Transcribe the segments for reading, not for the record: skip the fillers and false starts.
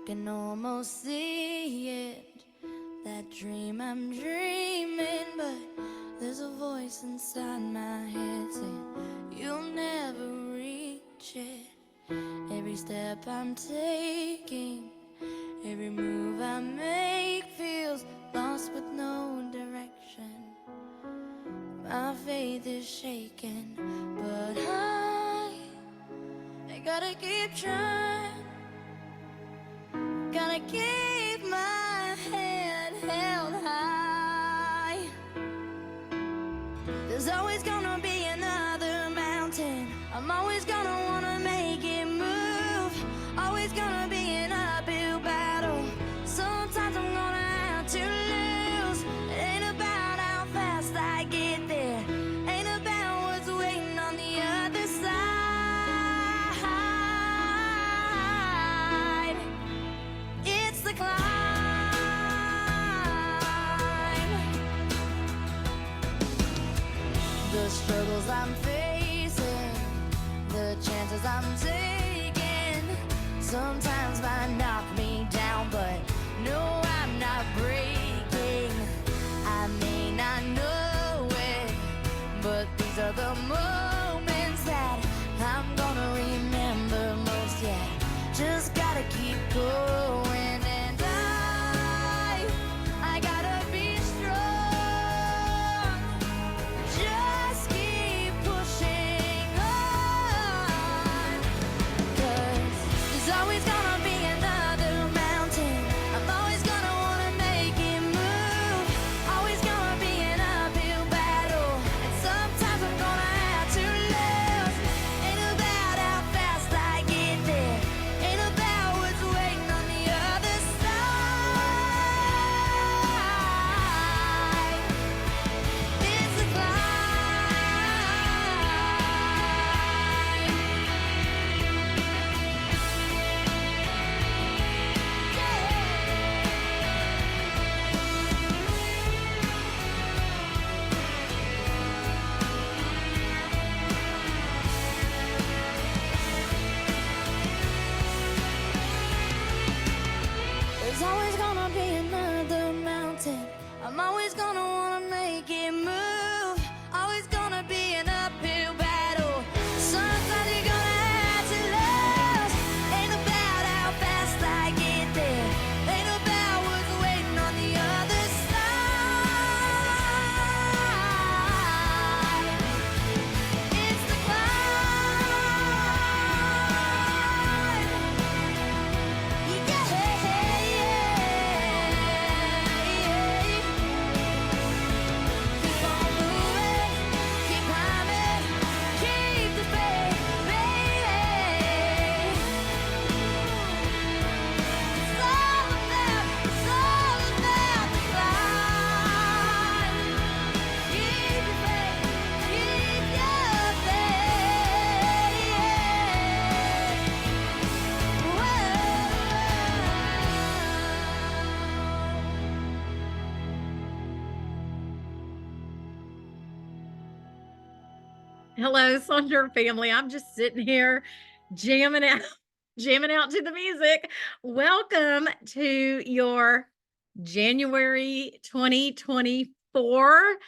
can almost see it, that dream I'm dreaming, but there's a voice inside my head saying you'll never reach it. Every step I'm taking, every move I make feels lost with no direction. My faith is shaken, but I gotta keep trying. Gotta keep my head held high. There's always gonna be another mountain. I'm always gonna wanna make it move. Always gonna be an uphill battle. Sometimes I'm gonna have to lose. It ain't about how fast I get there. Ain't about what's waiting on the other side. It's the climb. The struggles I'm facing, the chances I'm taking, sometimes might knock me down, but no, I'm not breaking. I may not know it, but these are the moments that I'm gonna remember most. Yeah, just gotta keep going, and I gotta be strong. Just keep pushing on, 'cause there's always gonna be another mountain. I'm always gonna wanna make it move. Always gonna be an uphill battle, and sometimes I'm gonna have to lose. Ain't about how fast I get there. Ain't about what's waiting on the other side. It's the There's always gonna be another mountain. I'm always gonna wanna make it move. Always gonna be an uphill battle. Sometimes you're gonna have to lose. Ain't about how fast I get there. Ain't about what's waiting on the other side. It's the climb. Yeah. Keep on moving, keep climbing, keep the faith, baby. It's all about the climb. Keep your faith, keep your faith. Whoa. Hello, Sonder family. I'm just sitting here jamming out, jamming out to the music. Welcome to your January 2024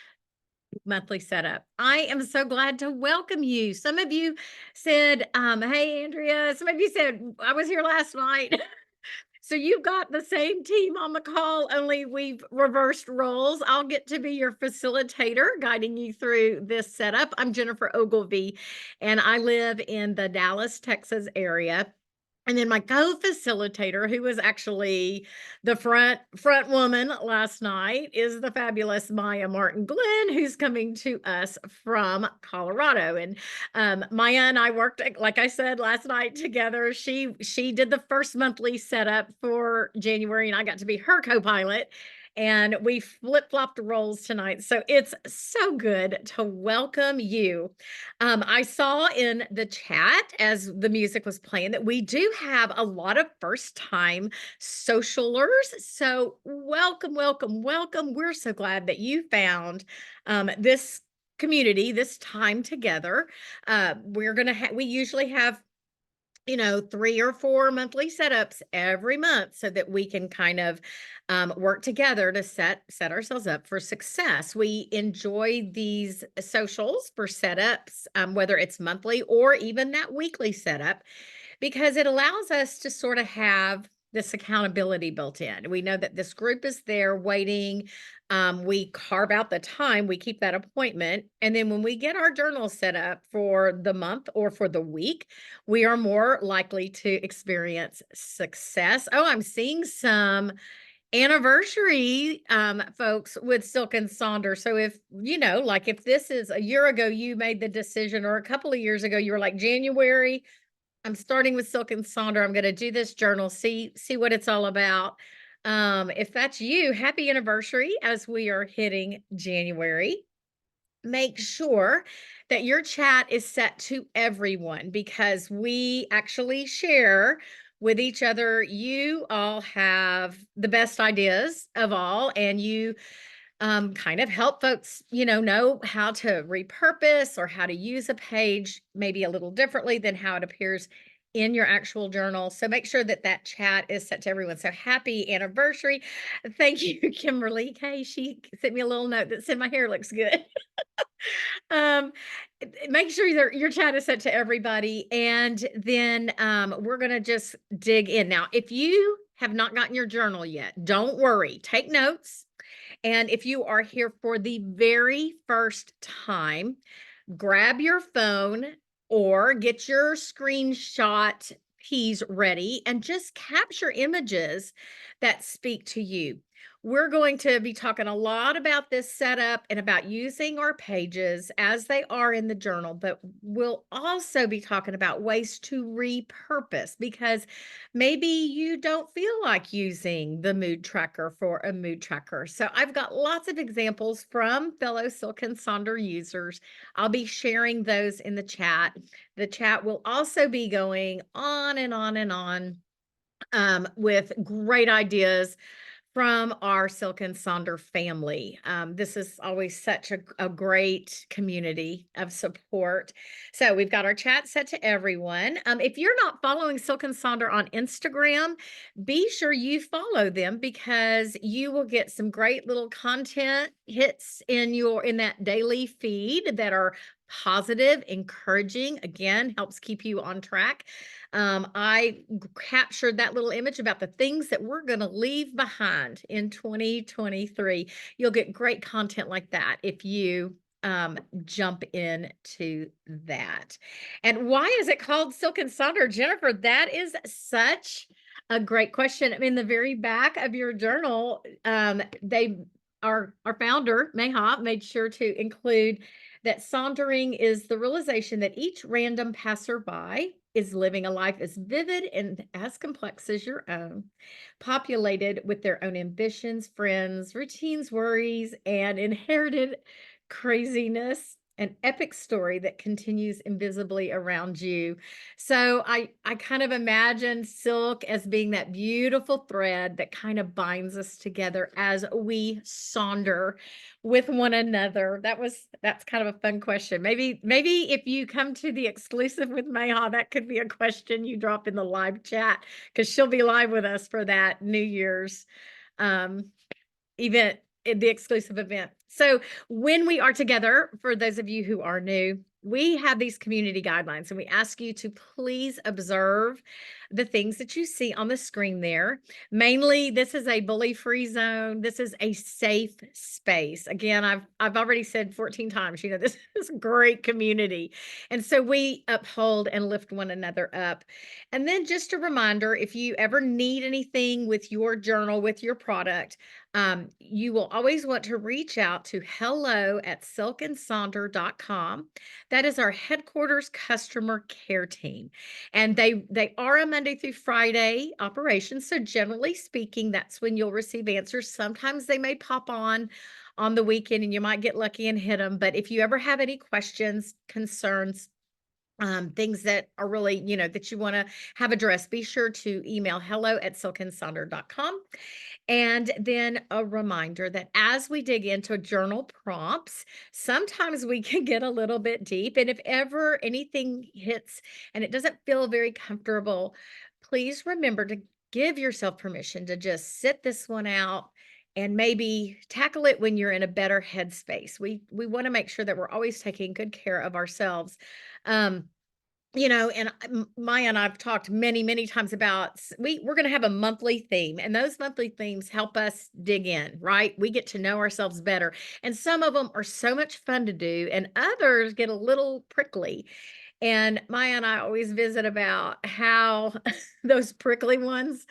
monthly setup. I am so glad to welcome you. Some of you said, hey, Andrea. Some of you said, I was here last night. So you've got the same team on the call, only we've reversed roles. I'll get to be your facilitator, guiding you through this setup. I'm Jennifer Ogilvie, and I live in the Dallas, Texas area. And then my co-facilitator, who was actually the front woman last night, is the fabulous Maya Martin Glenn, who's coming to us from Colorado. And Maya and I worked, like I said, last night together. She did the first monthly setup for January, and I got to be her co-pilot. And we flip-flopped roles tonight. So it's so good to welcome you. I saw in the chat as the music was playing that we do have a lot of first-time socialers. So welcome, welcome, welcome. We're so glad that you found this community, this time together. We usually have 3 or 4 monthly setups every month so that we can kind of work together to set ourselves up for success. We enjoy these socials for setups, whether it's monthly or even that weekly setup, because it allows us to sort of have this accountability built in. We know that this group is there waiting. We carve out the time, we keep that appointment. And then when we get our journal set up for the month or for the week, we are more likely to experience success. Oh, I'm seeing some anniversary folks with Silk and Sonder. So if like if this is a year ago you made the decision, or a couple of years ago you were like, January, I'm starting with Silk and Sonder. I'm going to do this journal, see what it's all about. If that's you, happy anniversary as we are hitting January. Make sure that your chat is set to everyone, because we actually share with each other. You all have the best ideas of all, and you kind of help folks, know how to repurpose or how to use a page maybe a little differently than how it appears in your actual journal. So make sure that that chat is set to everyone. So happy anniversary. Thank you, Kimberly K. She sent me a little note that said my hair looks good. um Make sure your chat is set to everybody, and then we're going to just dig in. Now, if you have not gotten your journal yet, don't worry, take notes. And if you are here for the very first time, grab your phone or get your screenshot keys ready and just capture images that speak to you. We're going to be talking a lot about this setup and about using our pages as they are in the journal, but we'll also be talking about ways to repurpose, because maybe you don't feel like using the mood tracker for a mood tracker. So I've got lots of examples from fellow Silk and Sonder users. I'll be sharing those in the chat. The chat will also be going on and on and on with great ideas from our Silk and Sonder family. This is always such a great community of support. So we've got our chat set to everyone. If you're not following Silk and Sonder on Instagram, be sure you follow them, because you will get some great little content hits in that daily feed that are positive, encouraging, again, helps keep you on track. I captured that little image about the things that we're going to leave behind in 2023. You'll get great content like that if you jump into that. And why is it called Silk and Sonder, Jennifer? That is such a great question. I mean, the very back of your journal, our founder Mayha made sure to include that sondering is the realization that each random passerby is living a life as vivid and as complex as your own, populated with their own ambitions, friends, routines, worries, and inherited craziness. An epic story that continues invisibly around you. So I kind of imagine silk as being that beautiful thread that kind of binds us together as we sonder with one another. That's kind of a fun question. Maybe if you come to the exclusive with Mayha, that could be a question you drop in the live chat, because she'll be live with us for that New Year's um event, the exclusive event. So when we are together, for those of you who are new, we have these community guidelines, and we ask you to please observe the things that you see on the screen there. Mainly, this is a bully-free zone. This is a safe space. Again, I've already said 14 times, this is a great community. And so we uphold and lift one another up. And then just a reminder, if you ever need anything with your journal, with your product, you will always want to reach out to hello@silkandsonder.com. That is our headquarters customer care team. And they are a Monday through Friday operation. So generally speaking, that's when you'll receive answers. Sometimes they may pop on the weekend and you might get lucky and hit them. But if you ever have any questions, concerns, things that are really, that you want to have addressed, be sure to email hello@silkensonder.com. And then a reminder that as we dig into journal prompts, sometimes we can get a little bit deep. And if ever anything hits and it doesn't feel very comfortable, please remember to give yourself permission to just sit this one out and maybe tackle it when you're in a better headspace. We want to make sure that we're always taking good care of ourselves. Um, and Maya and I've talked many, many times about we're going to have a monthly theme, and those monthly themes help us dig in, right? We get to know ourselves better, and some of them are so much fun to do, and others get a little prickly. And Maya and I always visit about how those prickly ones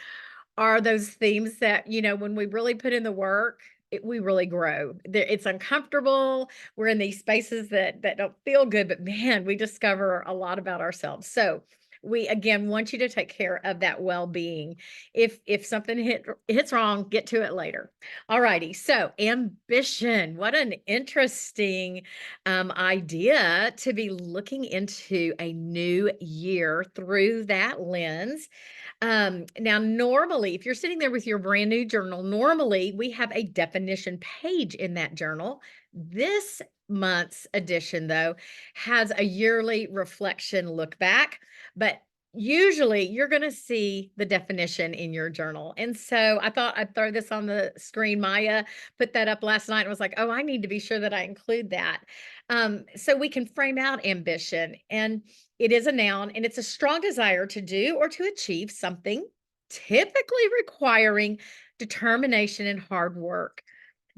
are those themes that, when we really put in the work, we really grow. It's uncomfortable. We're in these spaces that don't feel good, but man, we discover a lot about ourselves. So we again want you to take care of that well-being. If something hits wrong, get to it later. All righty. So ambition. What an interesting idea to be looking into a new year through that lens. Now, normally, if you're sitting there with your brand new journal, normally we have a definition page in that journal. This month's edition, though, has a yearly reflection look back, but usually you're going to see the definition in your journal. And so I thought I'd throw this on the screen. Maya put that up last night and was like, oh, I need to be sure that I include that. So we can frame out ambition. And it is a noun, and it's a strong desire to do or to achieve something, typically requiring determination and hard work.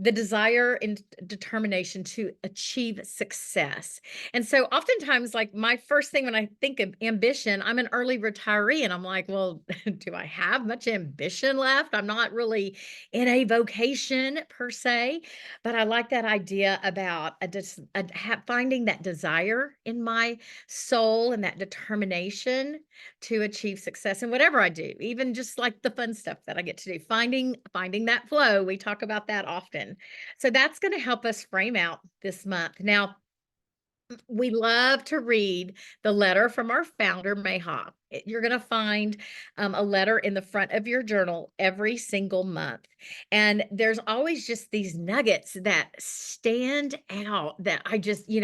The desire and determination to achieve success. And so oftentimes, like my first thing when I think of ambition, I'm an early retiree and I'm like, well, do I have much ambition left? I'm not really in a vocation per se, but I like that idea about finding that desire in my soul and that determination to achieve success in whatever I do, even just like the fun stuff that I get to do, finding that flow. We talk about that often. So that's going to help us frame out this month. Now, we love to read the letter from our founder, Meha. You're going to find a letter in the front of your journal every single month. And there's always just these nuggets that stand out that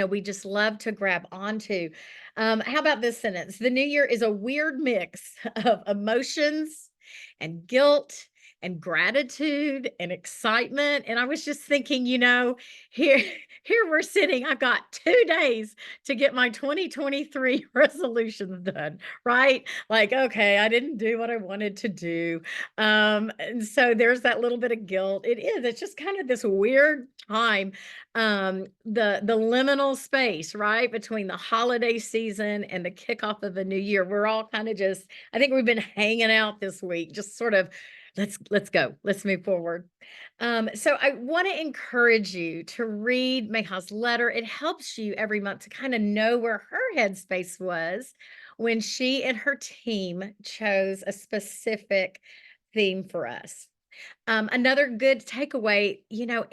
we just love to grab onto. How about this sentence? The new year is a weird mix of emotions and guilt and gratitude and excitement. And I was just thinking, here, here we're sitting. I've got 2 days to get my 2023 resolutions done, right? Like, okay, I didn't do what I wanted to do. And so there's that little bit of guilt. It's just kind of this weird time, the liminal space, right? Between the holiday season and the kickoff of the new year. We're all kind of I think we've been hanging out this week, just sort of let's go. Let's move forward. So I want to encourage you to read Meha's letter. It helps you every month to kind of know where her headspace was when she and her team chose a specific theme for us. Another good takeaway,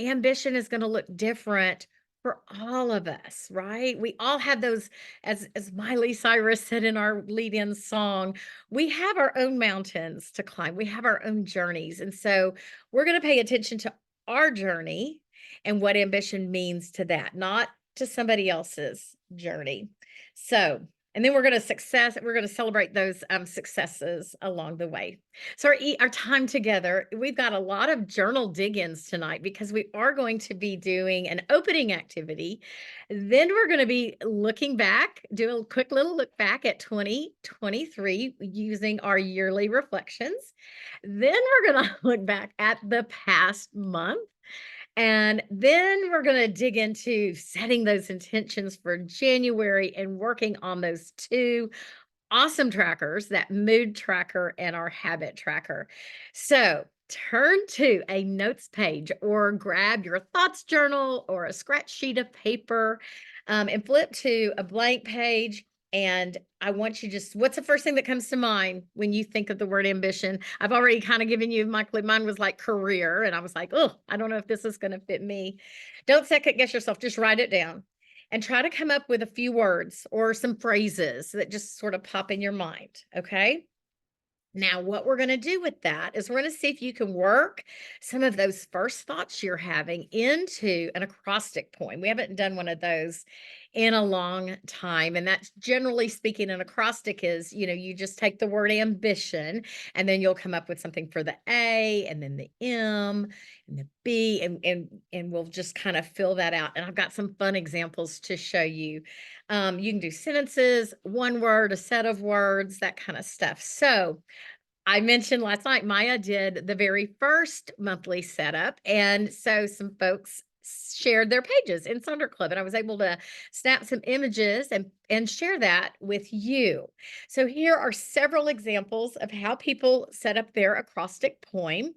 ambition is going to look different for all of us, right? We all have those, as Miley Cyrus said in our lead-in song, we have our own mountains to climb. We have our own journeys. And so we're going to pay attention to our journey and what ambition means to that, not to somebody else's journey. So, and then we're going to celebrate those successes along the way. So our time together, we've got a lot of journal dig-ins tonight because we are going to be doing an opening activity. Then we're going to be looking back, do a quick little look back at 2023 using our yearly reflections. Then we're going to look back at the past month. And then we're going to dig into setting those intentions for January and working on those two awesome trackers, that mood tracker and our habit tracker. So turn to a notes page or grab your thoughts journal or a scratch sheet of paper and flip to a blank page. And I want you what's the first thing that comes to mind when you think of the word ambition? I've already kind of given you my clue. Mine was like career. And I was like, oh, I don't know if this is going to fit me. Don't second guess yourself. Just write it down. and try to come up with a few words or some phrases that just sort of pop in your mind. Okay. Now, what we're going to do with that is we're going to see if you can work some of those first thoughts you're having into an acrostic poem. We haven't done one of those in a long time. And that's generally speaking, an acrostic is, you just take the word ambition and then you'll come up with something for the A and then the M and the B and we'll just kind of fill that out. And I've got some fun examples to show you. You can do sentences, one word, a set of words, that kind of stuff. So I mentioned last night, Maya did the very first monthly setup. And so some folks shared their pages in Sonder Club, and I was able to snap some images and share that with you. So here are several examples of how people set up their acrostic poem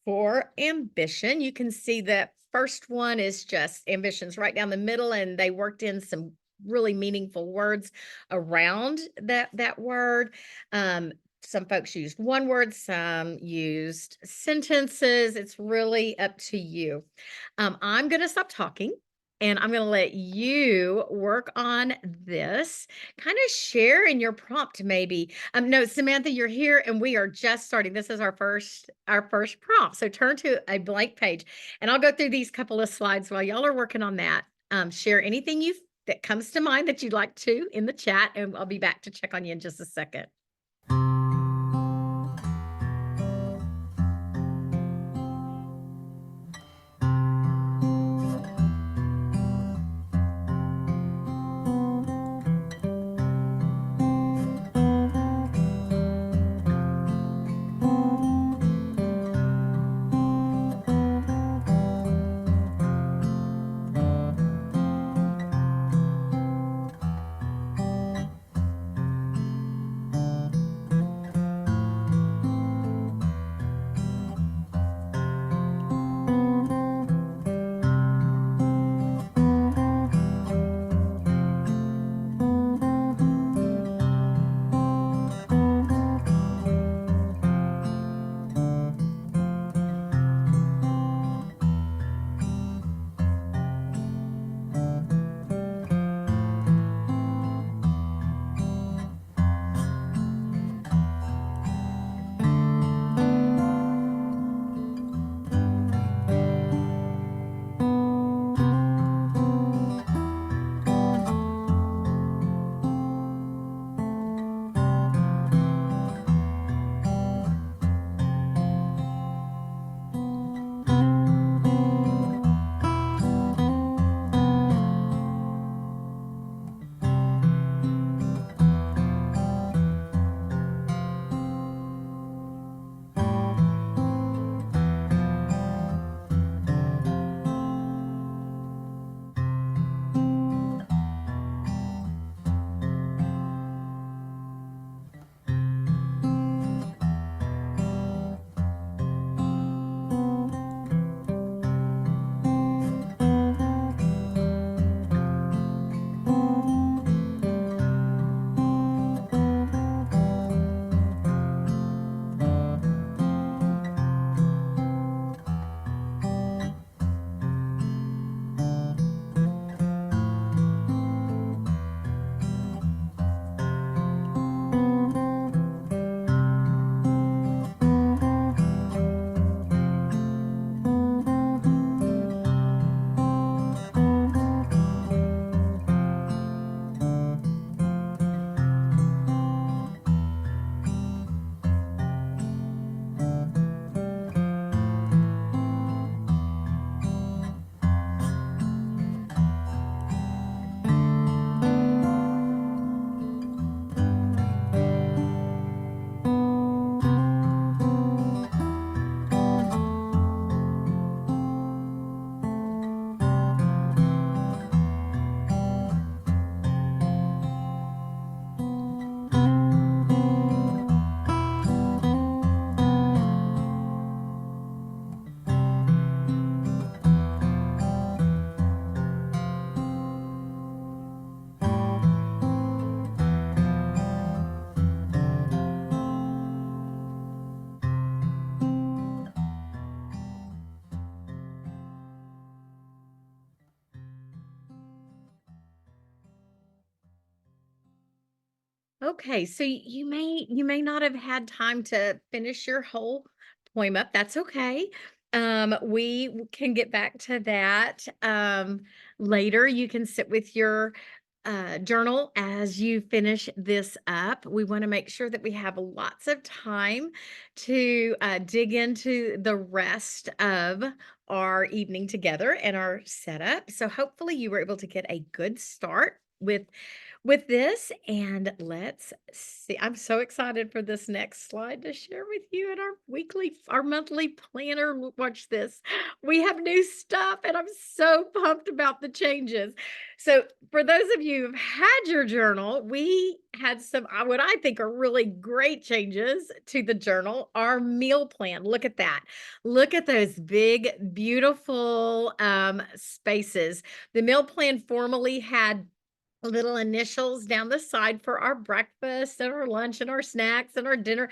for ambition. You can see that first one is just ambitions right down the middle, and they worked in some really meaningful words around that word. Some folks used one word, some used sentences. It's really up to you. I'm going to stop talking and I'm going to let you work on this. Kind of share in your prompt, maybe. No, Samantha, you're here and we are just starting. This is our first prompt. So turn to a blank page and I'll go through these couple of slides while y'all are working on that. Share anything that comes to mind that you'd like to in the chat, and I'll be back to check on you in just a second. Okay, so you may not have had time to finish your whole poem up. That's okay. We can get back to that later. You can sit with your journal as you finish this up. We want to make sure that we have lots of time to dig into the rest of our evening together and our setup. So hopefully you were able to get a good start with this, and let's see. I'm so excited for this next slide to share with you in our monthly planner. Watch this. We have new stuff, and I'm so pumped about the changes. So, for those of you who've had your journal, we had some what I think are really great changes to the journal. Our meal plan. Look at that. Look at those big, beautiful spaces. The meal plan formerly had little initials down the side for our breakfast and our lunch and our snacks and our dinner.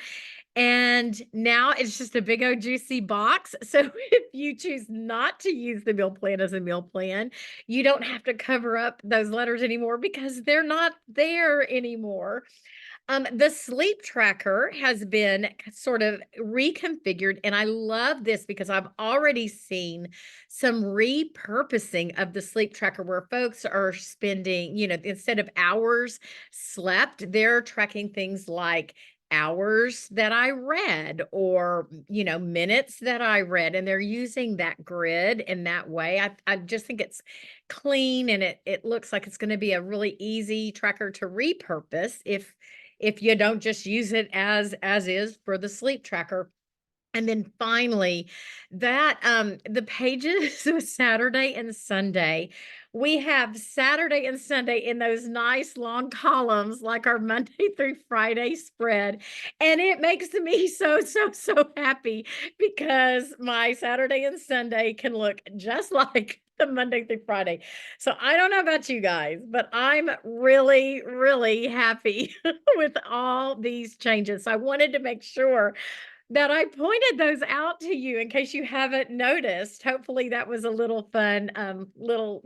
And now it's just a big old juicy box. So if you choose not to use the meal plan as a meal plan, you don't have to cover up those letters anymore because they're not there anymore. The sleep tracker has been sort of reconfigured, and I love this because I've already seen some repurposing of the sleep tracker where folks are spending, instead of hours slept, they're tracking things like hours that I read or, minutes that I read, and they're using that grid in that way. I just think it's clean and it looks like it's going to be a really easy tracker to repurpose if you don't just use it as is for the sleep tracker. And then finally, that the pages with Saturday and Sunday, we have Saturday and Sunday in those nice long columns like our Monday through Friday spread. And it makes me so, so, so happy because my Saturday and Sunday can look just like the Monday through Friday. So I don't know about you guys, but I'm really, really happy with all these changes. So I wanted to make sure that I pointed those out to you in case you haven't noticed. Hopefully that was a little fun, little,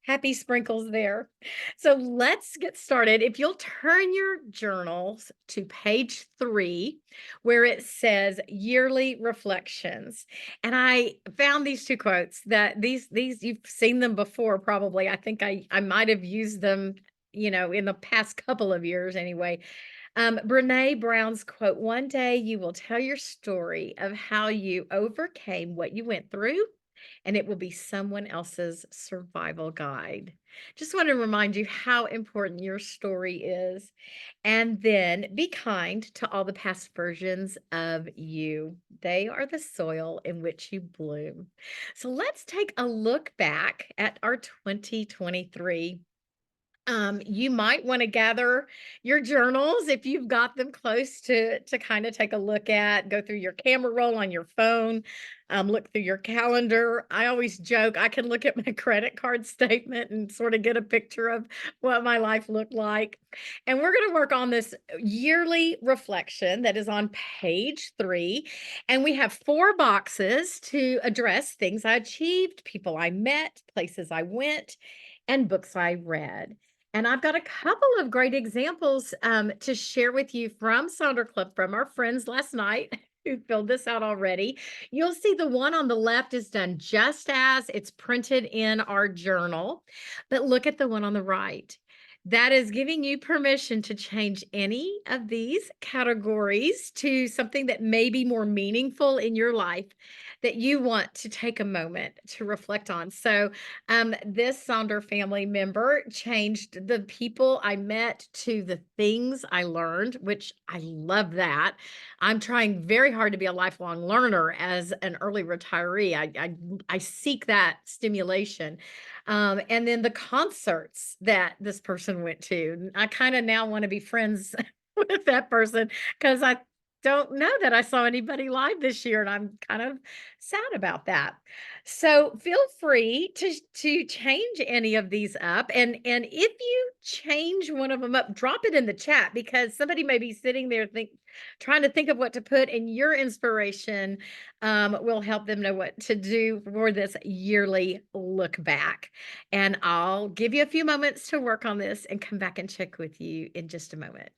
happy sprinkles there. So let's get started. If you'll turn your journals to page 3, where it says yearly reflections. And I found these two quotes that these you've seen them before, probably. I think I might have used them, in the past couple of years anyway. Brene Brown's quote, "One day you will tell your story of how you overcame what you went through, and it will be someone else's survival guide." Just want to remind you how important your story is. And then be kind to all the past versions of you. They are the soil in which you bloom. So let's take a look back at our 2023. You might want to gather your journals if you've got them close to kind of take a look at, go through your camera roll on your phone, look through your calendar. I always joke I can look at my credit card statement and sort of get a picture of what my life looked like. And we're going to work on this yearly reflection that is on page 3. And we have 4 boxes to address things I achieved, people I met, places I went, and books I read. And I've got a couple of great examples to share with you from Sonder Club from our friends last night who filled this out already. You'll see the one on the left is done just as it's printed in our journal, but look at the one on the right. That is giving you permission to change any of these categories to something that may be more meaningful in your life that you want to take a moment to reflect on. So this Sonder family member changed the people I met to the things I learned, which I love that. I'm trying very hard to be a lifelong learner as an early retiree. I seek that stimulation. And then the concerts that this person went to, I kind of now want to be friends with that person because I don't know that I saw anybody live this year, and I'm kind of sad about that. So feel free to change any of these up, and if you change one of them up, drop it in the chat because somebody may be sitting there trying to think of what to put, and your inspiration will help them know what to do for this yearly look back. And I'll give you a few moments to work on this and come back and check with you in just a moment.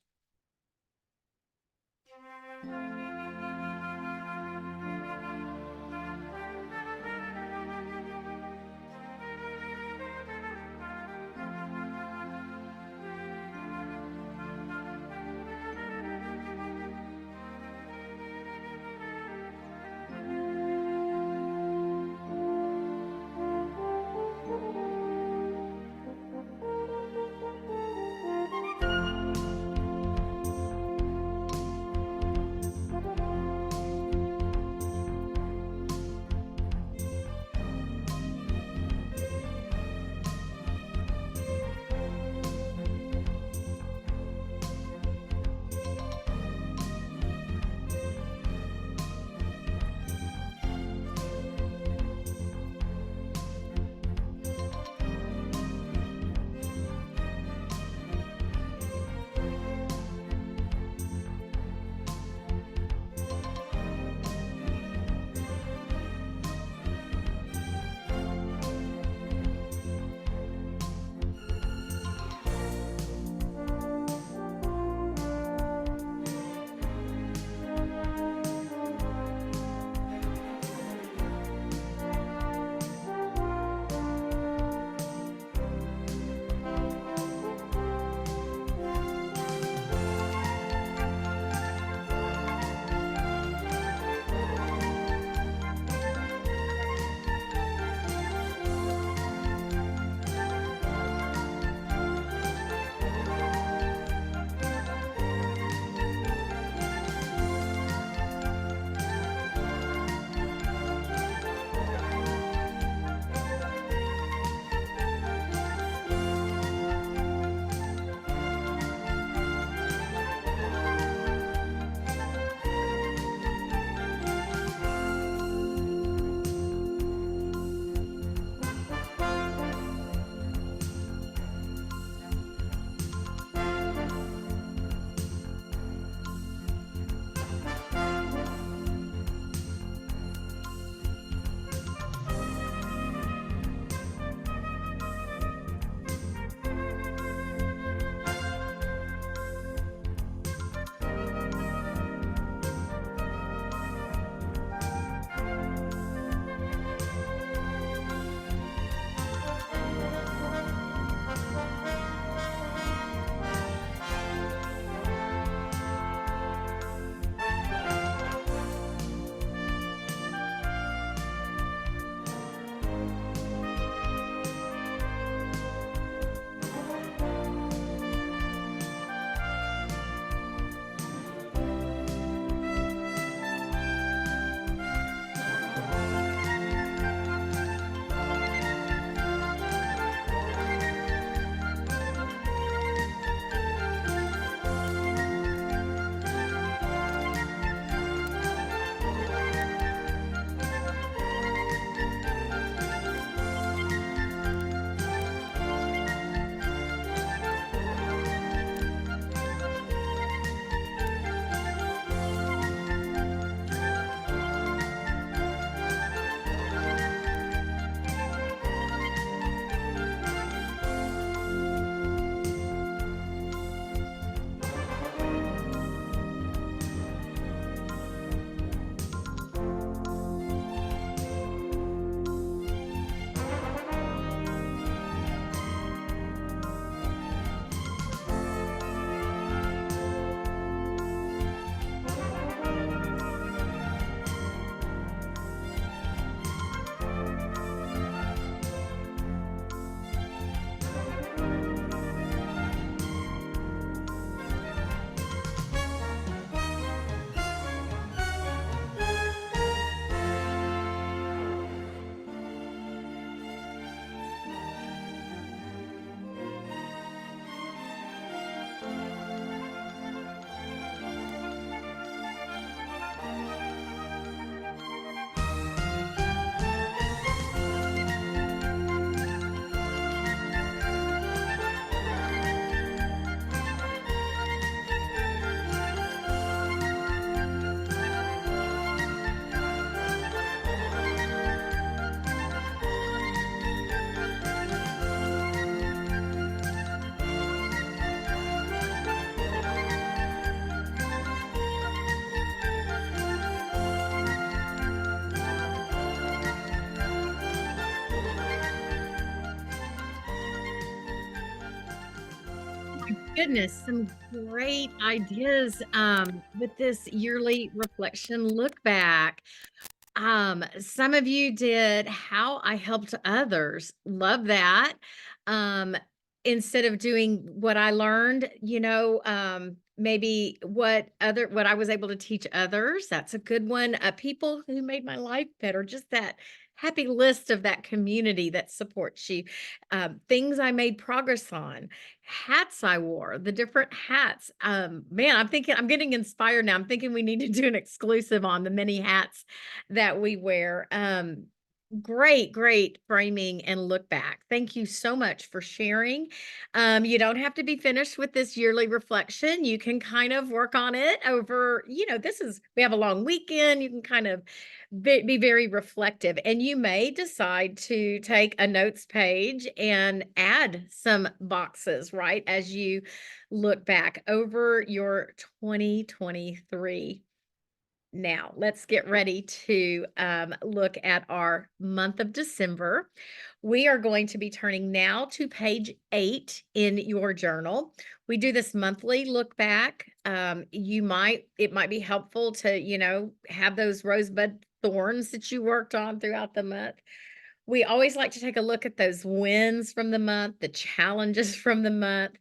goodness, some great ideas with this yearly reflection look back. Some of you did how I helped others. Love that. Um, Instead of doing what I learned, maybe what I was able to teach others. That's a good one. People who made my life better. Just that happy list of that community that supports you. Things I made progress on, hats I wore, the different hats. Man, I'm getting inspired now. I'm thinking we need to do an exclusive on the many hats that we wear. Great framing and look back. Thank you so much for sharing. You don't have to be finished with this yearly reflection. You can kind of work on it over, we have a long weekend. You can kind of be very reflective, and you may decide to take a notes page and add some boxes, right? As you look back over your 2023. Now, let's get ready to look at our month of December. We are going to be turning now to page 8 in your journal. We do this monthly look back. It might be helpful to, have those rosebud thorns that you worked on throughout the month. We always like to take a look at those wins from the month, the challenges from the month,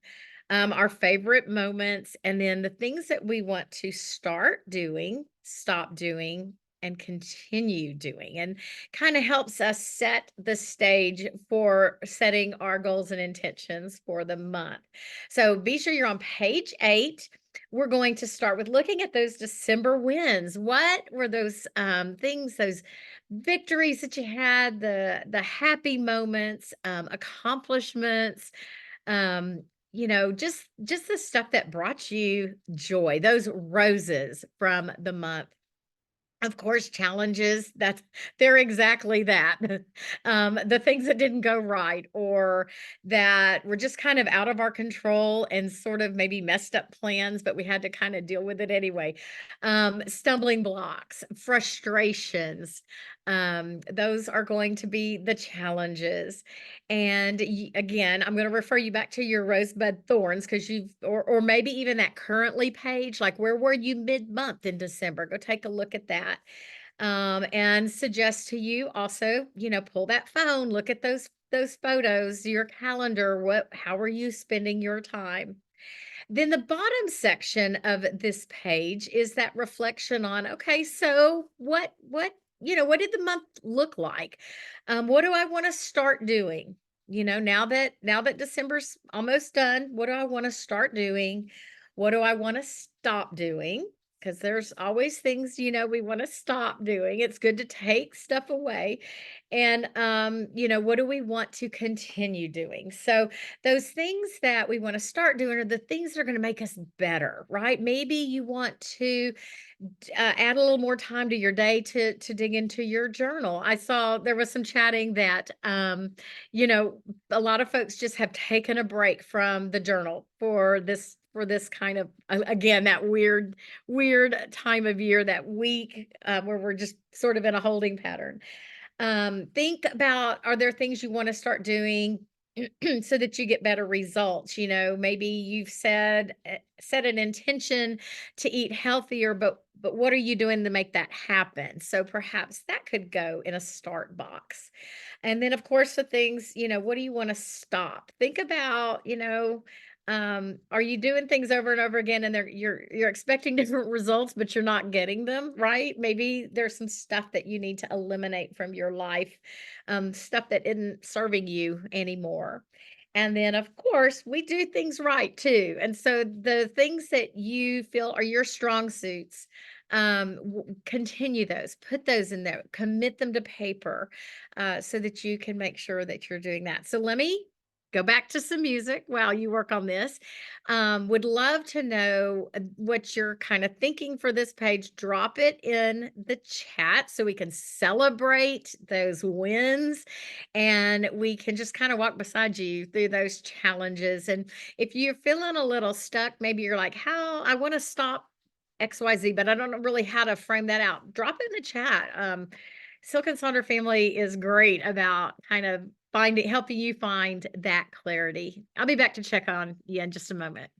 our favorite moments, and then the things that we want to start doing, stop doing, and continue doing, and kind of helps us set the stage for setting our goals and intentions for the month. So be sure you're on page 8. We're going to start with looking at those December wins. What were those things, those victories that you had, the happy moments, accomplishments, um, just the stuff that brought you joy, those roses from the month. Of course, challenges, they're exactly that. The things that didn't go right or that were just kind of out of our control and sort of maybe messed up plans, but we had to kind of deal with it anyway. Stumbling blocks, frustrations, those are going to be the challenges. And again, I'm going to refer you back to your rosebud thorns because or maybe even that currently page, like where were you mid-month in December? Go take a look at that. And suggest to you also, pull that phone, look at those photos, your calendar. How are you spending your time? Then the bottom section of this page is that reflection on, okay, so what did the month look like? What do I want to start doing? Now that December's almost done, what do I want to start doing? What do I want to stop doing? Because there's always things, we want to stop doing. It's good to take stuff away. And what do we want to continue doing? So those things that we want to start doing are the things that are going to make us better, right? Maybe you want to add a little more time to your day to dig into your journal. I saw there was some chatting that you know a lot of folks just have taken a break from the journal for this kind of again that weird time of year, that week where we're just sort of in a holding pattern. Think about, are there things you want to start doing so that you get better results? Maybe you've set an intention to eat healthier, but what are you doing to make that happen? So perhaps that could go in a start box. And then of course the things, what do you want to stop? Think about, are you doing things over and over again and you're expecting different results, but you're not getting them, right? Maybe there's some stuff that you need to eliminate from your life, stuff that isn't serving you anymore. And then, of course, we do things right too. And so the things that you feel are your strong suits, continue those, put those in there, commit them to paper, so that you can make sure that you're doing that. So let me go back to some music while you work on this. Would love to know what you're kind of thinking for this page. Drop it in the chat so we can celebrate those wins and we can just kind of walk beside you through those challenges. And if you're feeling a little stuck, maybe you're like, how I want to stop XYZ, but I don't know really how to frame that out. Drop it in the chat. Silk and Sonder family is great about kind of helping you find that clarity. I'll be back to check on you in just a moment.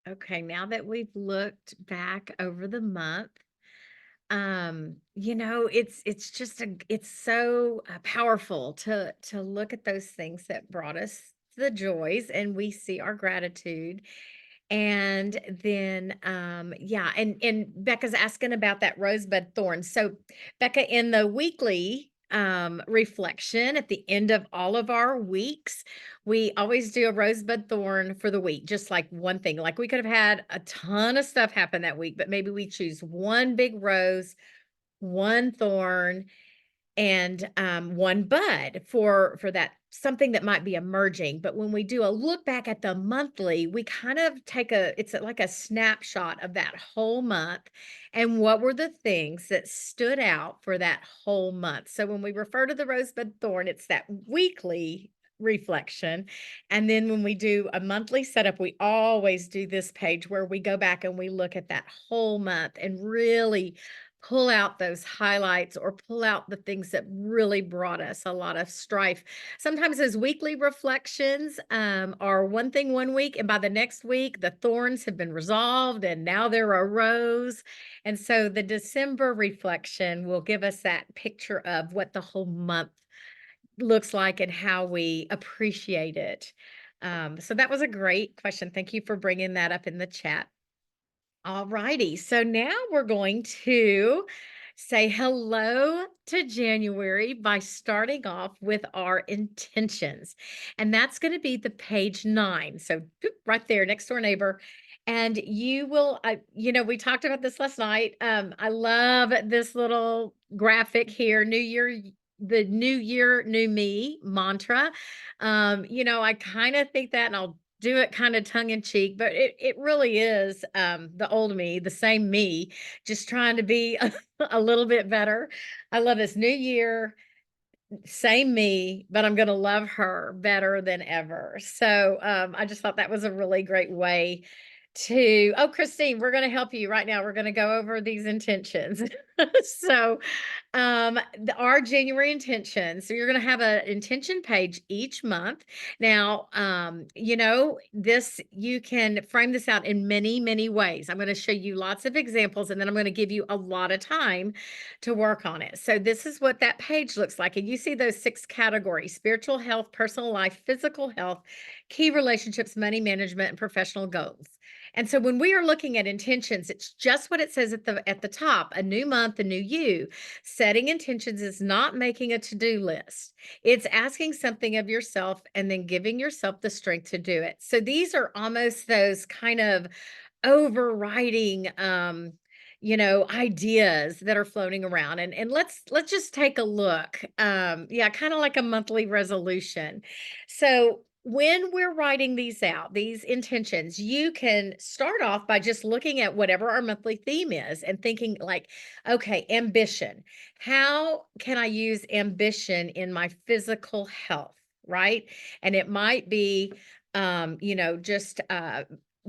Okay, now that we've looked back over the month, it's just it's so powerful to look at those things that brought us the joys and we see our gratitude. And then, yeah, and Becca's asking about that rosebud thorn. So, Becca, in the weekly reflection at the end of all of our weeks, we always do a rosebud thorn for the week, just like one thing. Like we could have had a ton of stuff happen that week, but maybe we choose one big rose, one thorn, and one bud for that something that might be emerging. But when we do a look back at the monthly, we kind of take it's like a snapshot of that whole month and what were the things that stood out for that whole month. So when we refer to the rosebud thorn, it's that weekly reflection. And then when we do a monthly setup, we always do this page where we go back and we look at that whole month and really pull out those highlights or pull out the things that really brought us a lot of strife. Sometimes those weekly reflections are one thing one week, and by the next week, the thorns have been resolved and now they're a rose. And so the December reflection will give us that picture of what the whole month looks like and how we appreciate it. So that was a great question. Thank you for bringing that up in the chat. All righty. So now we're going to say hello to January by starting off with our intentions. And that's going to be the page 9. So boop, right there, next door neighbor. And you will, we talked about this last night. I love this little graphic here, the New Year, New Me mantra. I kind of think that, and I'll do it kind of tongue in cheek, but it really is the old me, the same me, just trying to be a little bit better. I love this new year, same me, but I'm going to love her better than ever. So I just thought that was a really great way oh, Christine, we're going to help you right now. We're going to go over these intentions. So our January intentions. So you're going to have an intention page each month. Now, this, you can frame this out in many, many ways. I'm going to show you lots of examples, and then I'm going to give you a lot of time to work on it. So this is what that page looks like. And you see those 6 categories: spiritual health, personal life, physical health, key relationships, money management, and professional goals. And so when we are looking at intentions, it's just what it says at the top: a new month, a new you. Setting intentions is not making a to-do list. It's asking something of yourself and then giving yourself the strength to do it. So these are almost those kind of overriding ideas that are floating around. And let's just take a look. Yeah, kind of like a monthly resolution. So when we're writing these out, these intentions, you can start off by just looking at whatever our monthly theme is and thinking like, okay, ambition. How can I use ambition in my physical health? Right. And it might be, just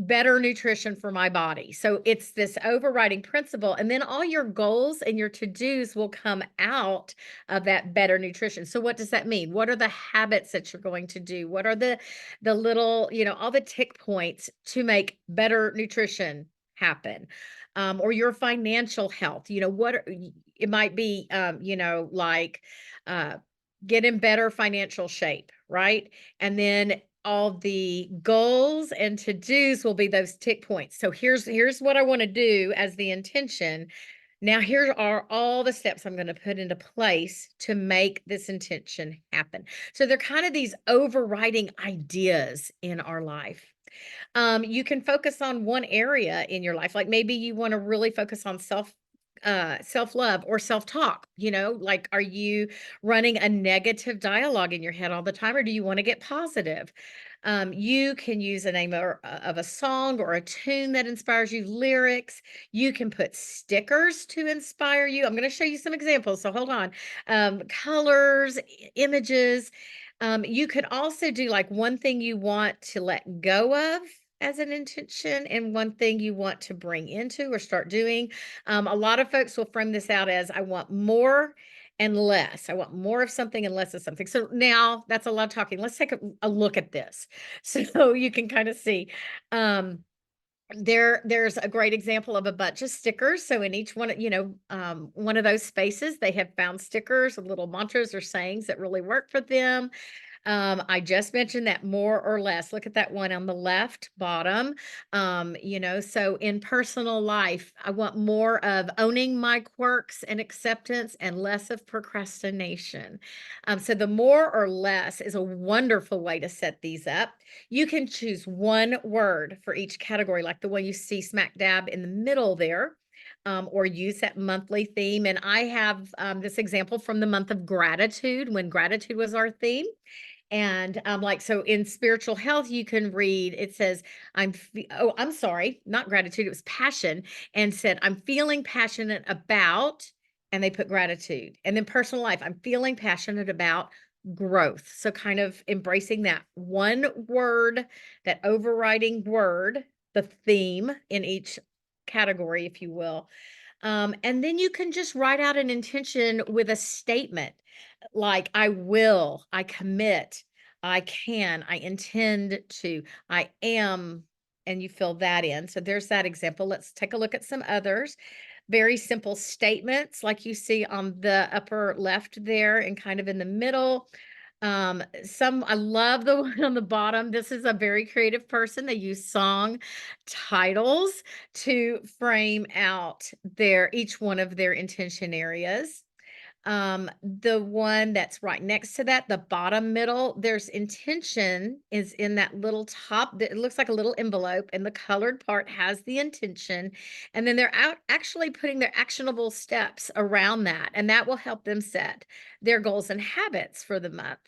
better nutrition for my body. So it's this overriding principle. And then all your goals and your to-dos will come out of that better nutrition. So what does that mean? What are the habits that you're going to do? What are the little, all the tick points to make better nutrition happen? Or your financial health, it might be, like get in better financial shape, right? And then all the goals and to-dos will be those tick points. So here's what I want to do as the intention. Now, here are all the steps I'm going to put into place to make this intention happen. So they're kind of these overriding ideas in our life. You can focus on one area in your life. Like maybe you want to really focus on self-love or self-talk. Like, are you running a negative dialogue in your head all the time, or do you want to get positive? You can use a name of a song or a tune that inspires you, lyrics. You can put stickers to inspire you. I'm going to show you some examples, so hold on. Colors, images. You could also do like one thing you want to let go of as an intention and one thing you want to bring into or start doing. A lot of folks will frame this out as I want more and less. I want more of something and less of something. So now that's a lot of talking. Let's take a look at this so you can kind of see. There's a great example of a bunch of stickers. So in each one, one of those spaces, they have found stickers, little mantras or sayings that really work for them. I just mentioned that more or less. Look at that one on the left bottom. So in personal life, I want more of owning my quirks and acceptance and less of procrastination. So the more or less is a wonderful way to set these up. You can choose one word for each category, like the one you see smack dab in the middle there. Or use that monthly theme. And I have this example from the month of gratitude when gratitude was our theme. And, so in spiritual health, you can read, it says, I'm sorry, not gratitude, it was passion, and said, I'm feeling passionate about, and they put gratitude. And then personal life, I'm feeling passionate about growth. So kind of embracing that one word, that overriding word, the theme in each category, if you will. And then you can just write out an intention with a statement like, I will, I commit, I can, I intend to, I am, and you fill that in. So there's that example. Let's take a look at some others. Very simple statements like you see on the upper left there and kind of in the middle. I love the one on the bottom. This is a very creative person. They use song titles to frame out each one of their intention areas. The one that's right next to that, the bottom middle, there's intention is in that little top. It looks like a little envelope, and the colored part has the intention. And then they're out actually putting their actionable steps around that, and that will help them set their goals and habits for the month.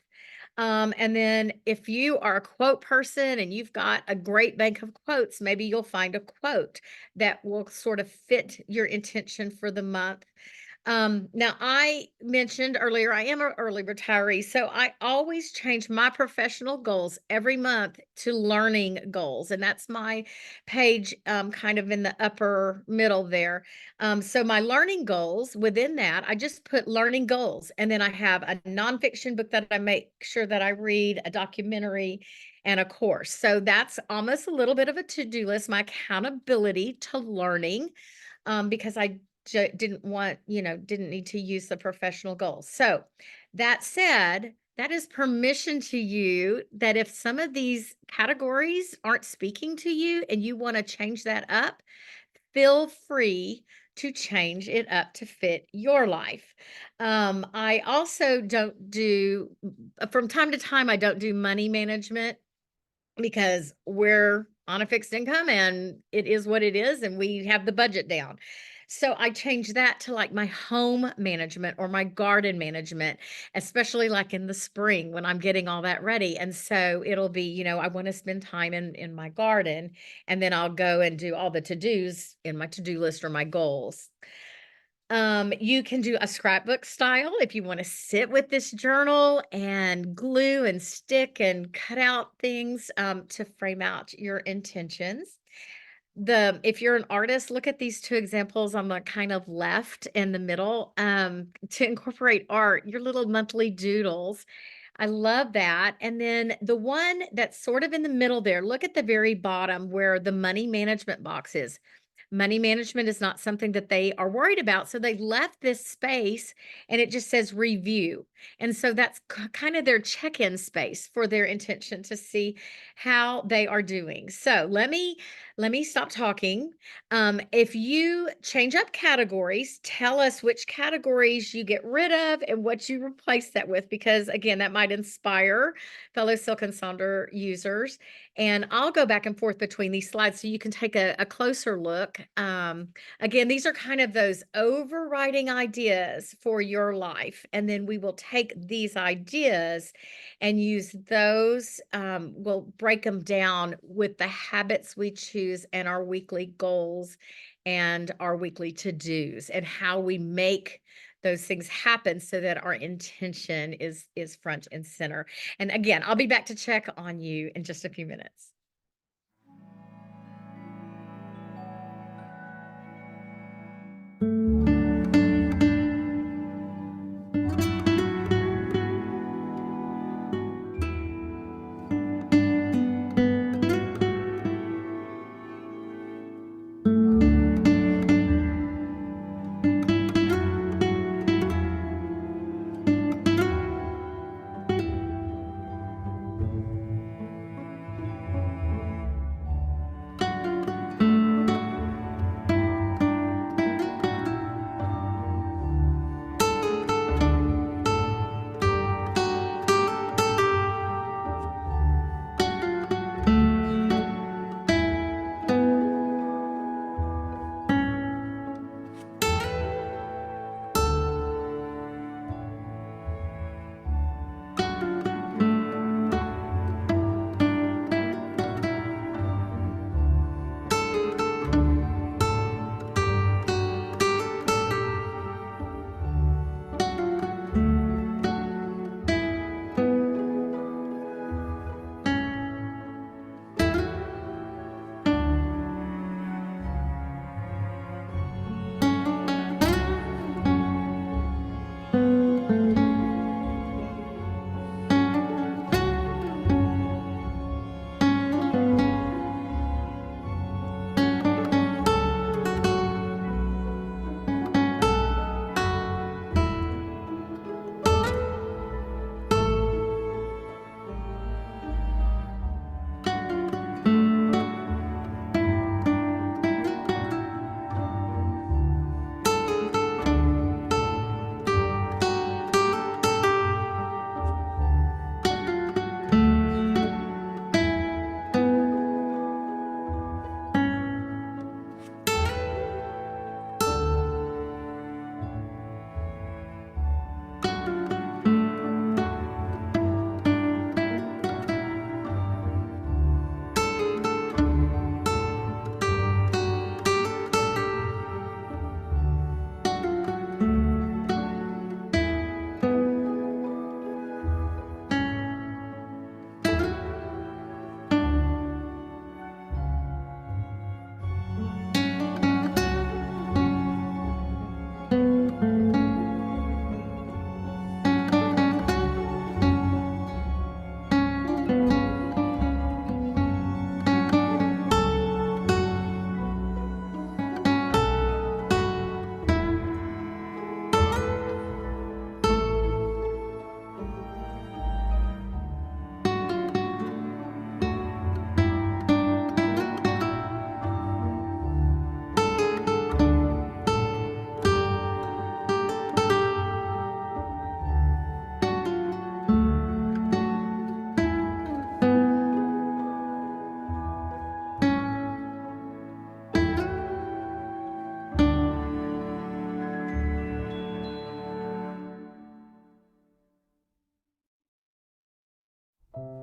And then if you are a quote person and you've got a great bank of quotes, maybe you'll find a quote that will sort of fit your intention for the month. Now I mentioned earlier, I am an early retiree, so I always change my professional goals every month to learning goals. And that's my page, kind of in the upper middle there. So my learning goals within that, I just put learning goals. And then I have a nonfiction book that I make sure that I read, a documentary, and a course. So that's almost a little bit of a to-do list, my accountability to learning, because I didn't need to use the professional goals. So that said, that is permission to you that if some of these categories aren't speaking to you and you want to change that up, feel free to change it up to fit your life. I also don't do, from time to time, I don't do money management because we're on a fixed income and it is what it is and we have the budget down. So I changed that to like my home management or my garden management, especially like in the spring when I'm getting all that ready. And so it'll be, I want to spend time in my garden, and then I'll go and do all the to-dos in my to-do list or my goals. You can do a scrapbook style if you want to sit with this journal and glue and stick and cut out things, to frame out your intentions. If you're an artist, look at these two examples on the kind of left and the middle, to incorporate art, your little monthly doodles. I love that. And then the one that's sort of in the middle there, look at the very bottom where the money management box is. Money management is not something that they are worried about. So they left this space and it just says review. And so that's kind of their check-in space for their intention to see how they are doing. So let me stop talking. If you change up categories, tell us which categories you get rid of and what you replace that with, because again, that might inspire fellow Silk and Sonder users. And I'll go back and forth between these slides so you can take a closer look. Again, these are kind of those overriding ideas for your life. And then we will take these ideas and use those. We'll break them down with the habits we choose and our weekly goals and our weekly to-dos and how we make those things happen so that our intention is front and center. And again, I'll be back to check on you in just a few minutes.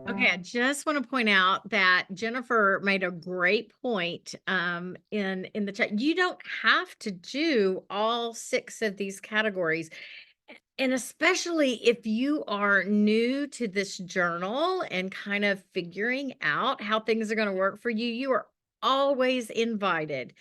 Okay, I just want to point out that Jennifer made a great point in the chat. You don't have to do all 6 of these categories. And especially if you are new to this journal and kind of figuring out how things are going to work for you, you are always invited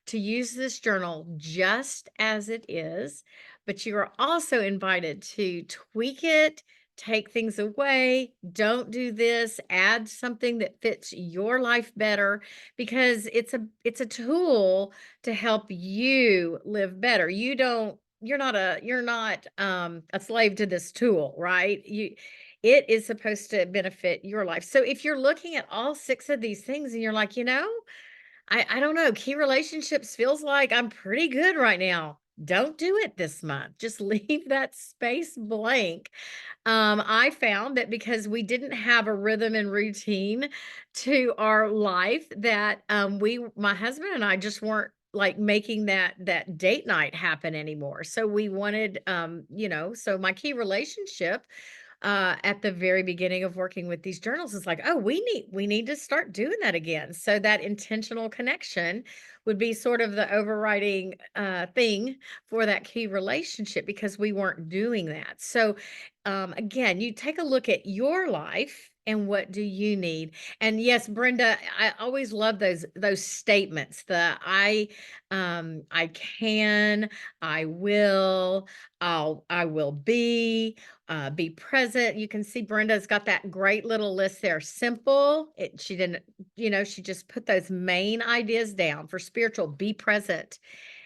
to use this journal just as it is, but you are also invited to tweak it, take things away, don't do this, add something that fits your life better because it's a tool to help you live better. You're not a slave to this tool, right? It is supposed to benefit your life. So if you're looking at all 6 of these things and you're like, I don't know, key relationships feels like I'm pretty good right now. Don't do it this month. Just leave that space blank. I found that because we didn't have a rhythm and routine to our life that my husband and I just weren't like making that date night happen anymore. So we wanted so my key relationship at the very beginning of working with these journals is like, oh, we need to start doing that again. So that intentional connection would be sort of the overriding thing for that key relationship because we weren't doing that. So again, you take a look at your life and what do you need. And yes, Brenda, I always love those statements. I can, I will, I will be present. You can see Brenda's got that great little list there. Simple. She didn't, she just put those main ideas down for spiritual, be present.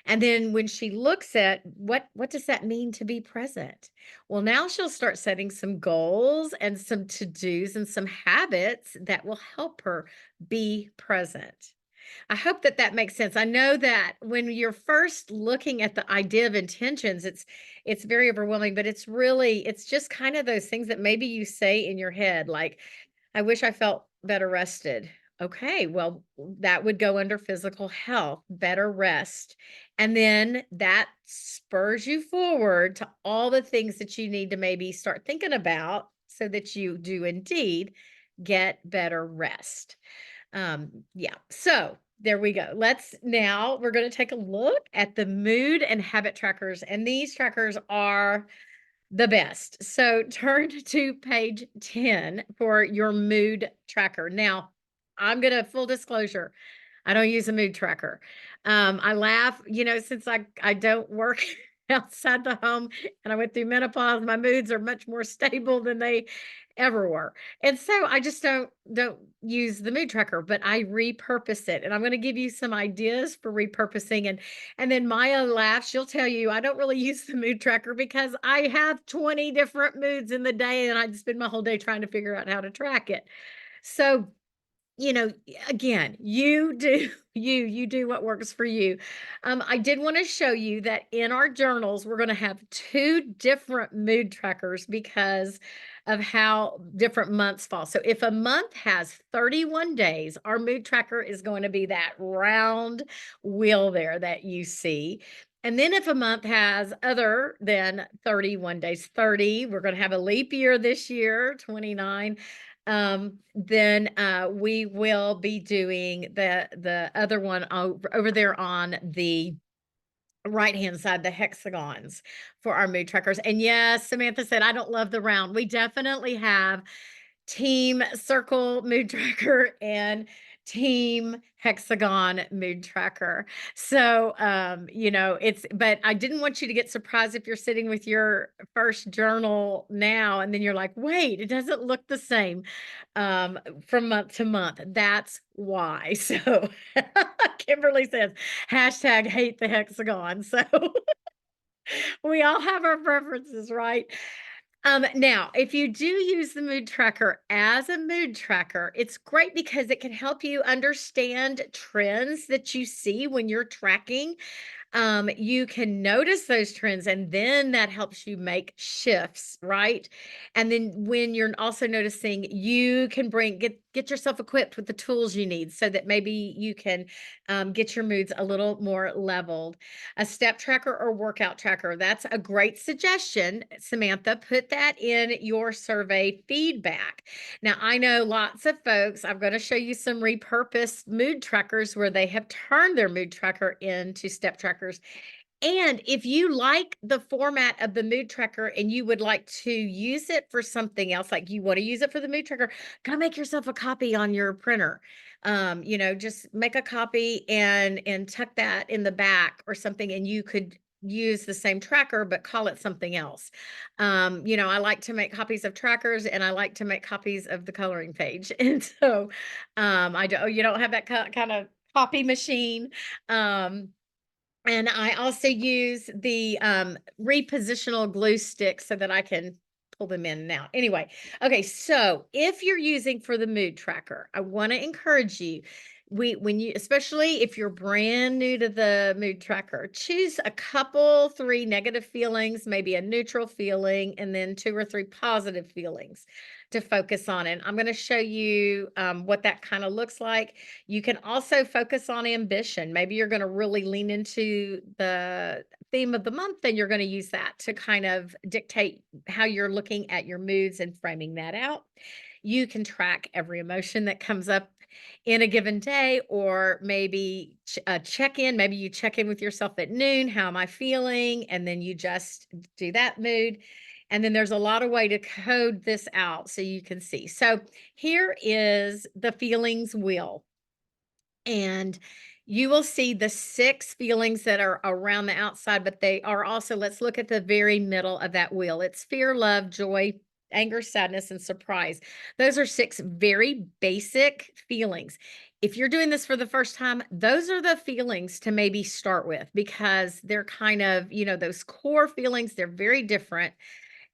And then when she looks at what does that mean to be present? Well, now she'll start setting some goals and some to-dos and some habits that will help her be present. I hope that that makes sense. I know that when you're first looking at the idea of intentions, it's very overwhelming, but it's just kind of those things that maybe you say in your head, like, I wish I felt better rested. Okay, well, that would go under physical health, better rest. And then that spurs you forward to all the things that you need to maybe start thinking about so that you do indeed get better rest. Yeah. So there we go. We're going to take a look at the mood and habit trackers. And these trackers are the best. So turn to page 10 for your mood tracker. Now, I'm going to full disclosure. I don't use a mood tracker. I laugh, since I don't work outside the home and I went through menopause, my moods are much more stable than they ever were. And so I just don't use the mood tracker, but I repurpose it. And I'm going to give you some ideas for repurposing. And then Maya laughs. She'll tell you I don't really use the mood tracker because I have 20 different moods in the day and I spend my whole day trying to figure out how to track it. So again, you do you do what works for you. I did want to show you that in our journals, we're going to have 2 different mood trackers because of how different months fall. So if a month has 31 days, our mood tracker is going to be that round wheel there that you see. And then if a month has other than 31 days, 30, we're going to have a leap year this year, 29. Then we will be doing the other one over there on the right-hand side, the hexagons for our mood trackers. And yes, Samantha said, I don't love the round. We definitely have team circle mood tracker and team hexagon mood tracker. So, but I didn't want you to get surprised if you're sitting with your first journal now and then you're like, wait, it doesn't look the same from month to month. That's why. So Kimberly says, hashtag hate the hexagon. So we all have our preferences, right? Now, if you do use the mood tracker as a mood tracker, it's great because it can help you understand trends that you see when you're tracking. You can notice those trends, and then that helps you make shifts, right? And then when you're also noticing, you can get yourself equipped with the tools you need so that maybe you can get your moods a little more leveled. A step tracker or workout tracker, that's a great suggestion, Samantha. Put that in your survey feedback. Now, I know lots of folks, I'm going to show you some repurposed mood trackers where they have turned their mood tracker into step trackers. And if you like the format of the mood tracker and you would like to use it for something else, like you want to use it for the mood tracker, go make yourself a copy on your printer. Just make a copy and tuck that in the back or something, and you could use the same tracker but call it something else. I like to make copies of trackers, and I like to make copies of the coloring page. And so I don't you don't have that kind of copy machine. And I also use the, repositional glue stick so that I can pull them in and out. Anyway, okay, so if you're using for the mood tracker, I wanna encourage you, when you especially if you're brand new to the mood tracker, choose a couple, 3 negative feelings, maybe a neutral feeling, and then 2 or 3 positive feelings to focus on, and I'm gonna show you, what that kinda looks like. You can also focus on ambition. Maybe you're going to really lean into the theme of the month, and you're going to use that to kind of dictate how you're looking at your moods and framing that out. You can track every emotion that comes up in a given day, or maybe check in. Maybe you check in with yourself at noon. How am I feeling? And then you just do that mood. And then there's a lot of way to code this out so you can see. So here is the feelings wheel. And you will see the 6 feelings that are around the outside, but they are also, let's look at the very middle of that wheel. It's fear, love, joy, anger, sadness, and surprise. Those are 6 very basic feelings. If you're doing this for the first time, those are the feelings to maybe start with, because they're kind of, those core feelings, they're very different.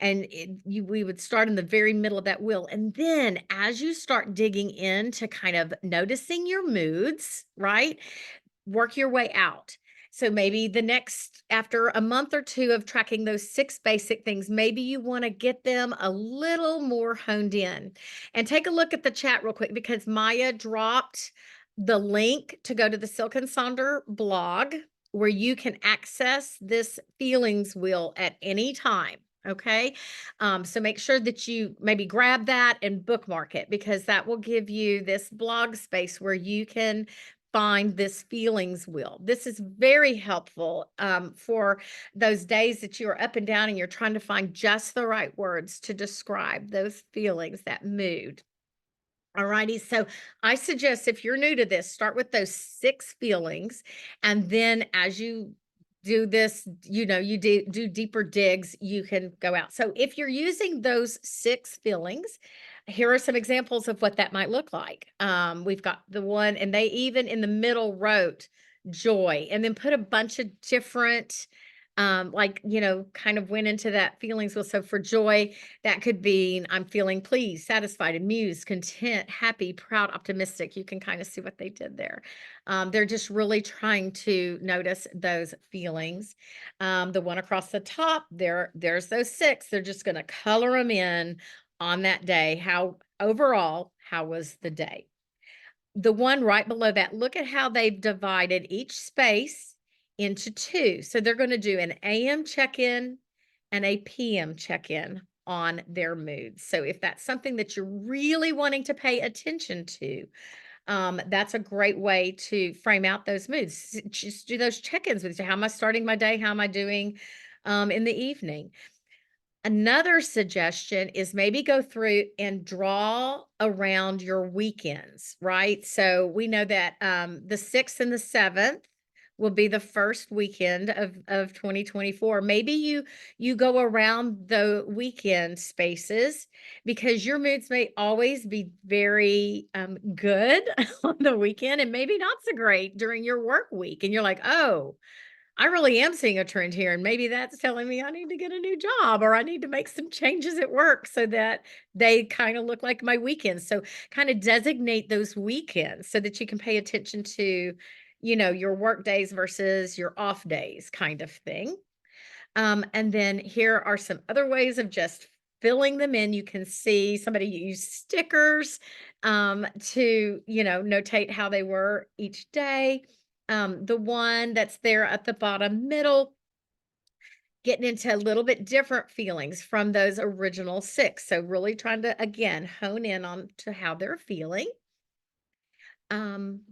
And we would start in the very middle of that wheel. And then as you start digging into kind of noticing your moods, right? Work your way out. So maybe after a month or 2 of tracking those 6 basic things, maybe you want to get them a little more honed in. And take a look at the chat real quick, because Maya dropped the link to go to the Silk and Sonder blog where you can access this feelings wheel at any time. Okay. So make sure that you maybe grab that and bookmark it, because that will give you this blog space where you can find this feelings wheel. This is very helpful for those days that you are up and down and you're trying to find just the right words to describe those feelings, that mood. All righty. So I suggest, if you're new to this, start with those 6 feelings. And then as you do this, you do deeper digs, you can go out. So if you're using those 6 feelings, here are some examples of what that might look like. We've got the one, and they even in the middle wrote joy, and then put a bunch of different, kind of went into that feelings. Well, so for joy, that could be, I'm feeling pleased, satisfied, amused, content, happy, proud, optimistic. You can kind of see what they did there. They're just really trying to notice those feelings. The one across the top, there's those 6. They're just going to color them in on that day. How was the day? The one right below that, look at how they've divided each space into 2. So they're going to do an AM check-in and a PM check-in on their moods. So if that's something that you're really wanting to pay attention to, that's a great way to frame out those moods. Just do those check-ins with you. How am I starting my day? How am I doing in the evening? Another suggestion is maybe go through and draw around your weekends, right? So we know that the 6th and the 7th will be the first weekend of 2024. Maybe you go around the weekend spaces, because your moods may always be very good on the weekend and maybe not so great during your work week. And you're like, oh, I really am seeing a trend here, and maybe that's telling me I need to get a new job, or I need to make some changes at work so that they kind of look like my weekends. So kind of designate those weekends so that you can pay attention to, your work days versus your off days kind of thing. And then here are some other ways of just filling them in. You can see somebody used stickers to, notate how they were each day. The one that's there at the bottom middle, getting into a little bit different feelings from those original six. So really trying to, again, hone in on to how they're feeling.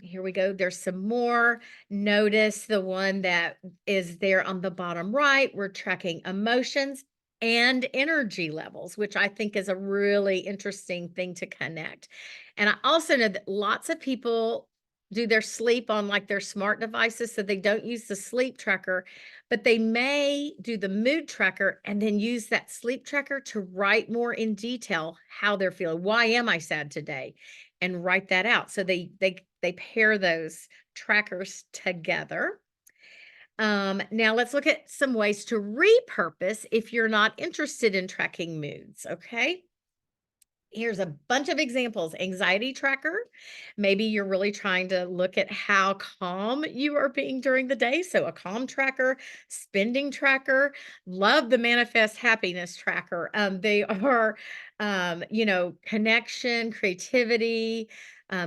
Here we go. There's some more. Notice the one that is there on the bottom right. We're tracking emotions and energy levels, which I think is a really interesting thing to connect. And I also know that lots of people do their sleep on like their smart devices, so they don't use the sleep tracker, but they may do the mood tracker and then use that sleep tracker to write more in detail how they're feeling. Why am I sad today? And write that out. So they pair those trackers together. Now let's look at some ways to repurpose if you're not interested in tracking moods. Okay. Here's a bunch of examples. Anxiety tracker. Maybe you're really trying to look at how calm you are being during the day. So a calm tracker, spending tracker. Love the manifest happiness tracker. They are, connection, creativity,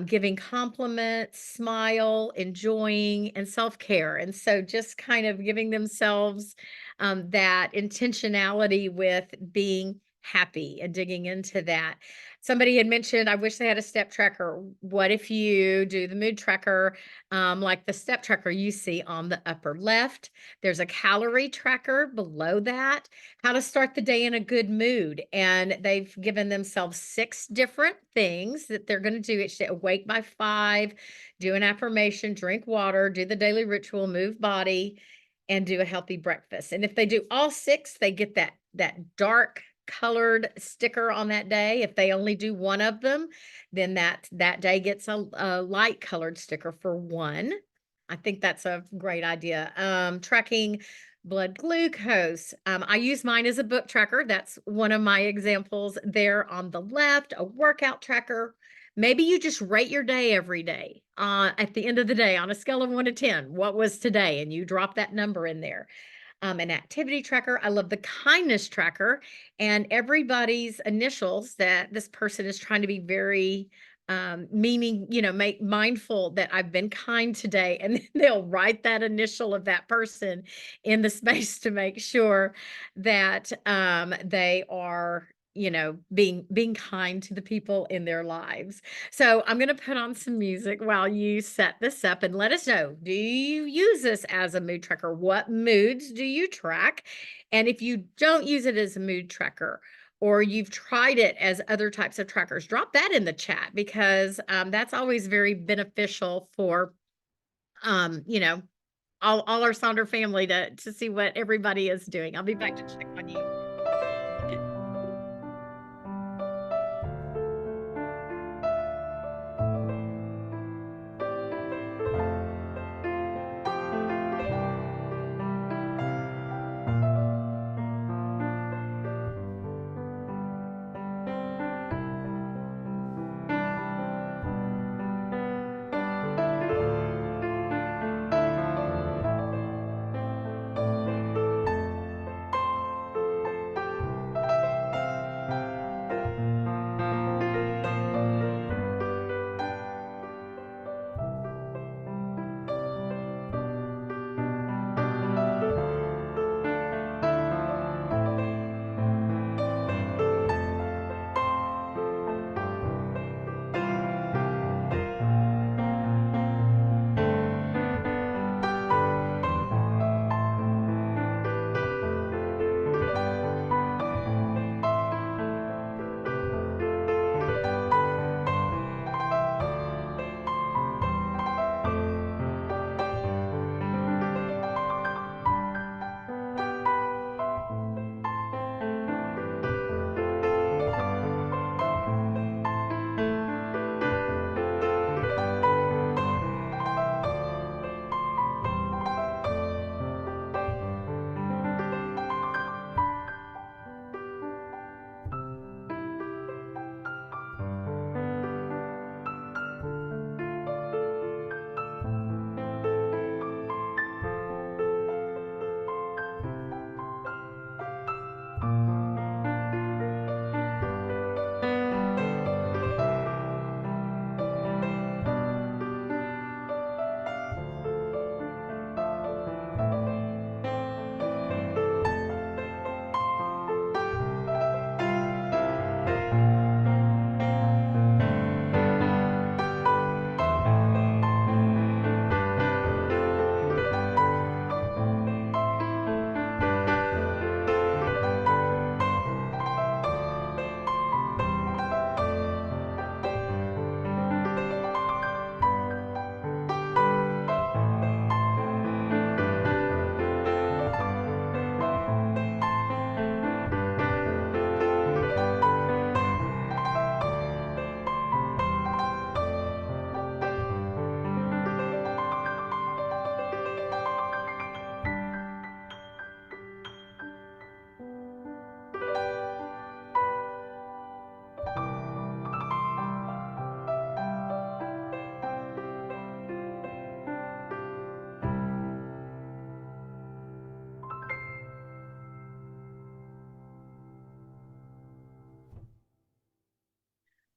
giving compliments, smile, enjoying, and self-care. And so just kind of giving themselves that intentionality with being happy and digging into that. Somebody had mentioned, I wish they had a step tracker. What if you do the mood tracker, like the step tracker you see on the upper left? There's a calorie tracker below that, how to start the day in a good mood. And they've given themselves 6 different things that they're going to do each day. Awake by 5, do an affirmation, drink water, do the daily ritual, move body, and do a healthy breakfast. And if they do all 6, they get that dark colored sticker on that day. If they only do one of them, then that day gets a light colored sticker for one. I think that's a great idea. Tracking blood glucose. I use mine as a book tracker. That's one of my examples there on the left. A workout tracker. Maybe you just rate your day every day. At the end of the day, on a scale of 1 to 10, what was today? And you drop that number in there. An activity tracker. I love the kindness tracker and everybody's initials that this person is trying to be very meaning, make mindful that I've been kind today. And then they'll write that initial of that person in the space to make sure that they are being kind to the people in their lives. So I'm going to put on some music while you set this up and let us know, do you use this as a mood tracker? What moods do you track? And if you don't use it as a mood tracker, or you've tried it as other types of trackers, drop that in the chat because that's always very beneficial for, all our Sonder family to see what everybody is doing. I'll be back to check on you.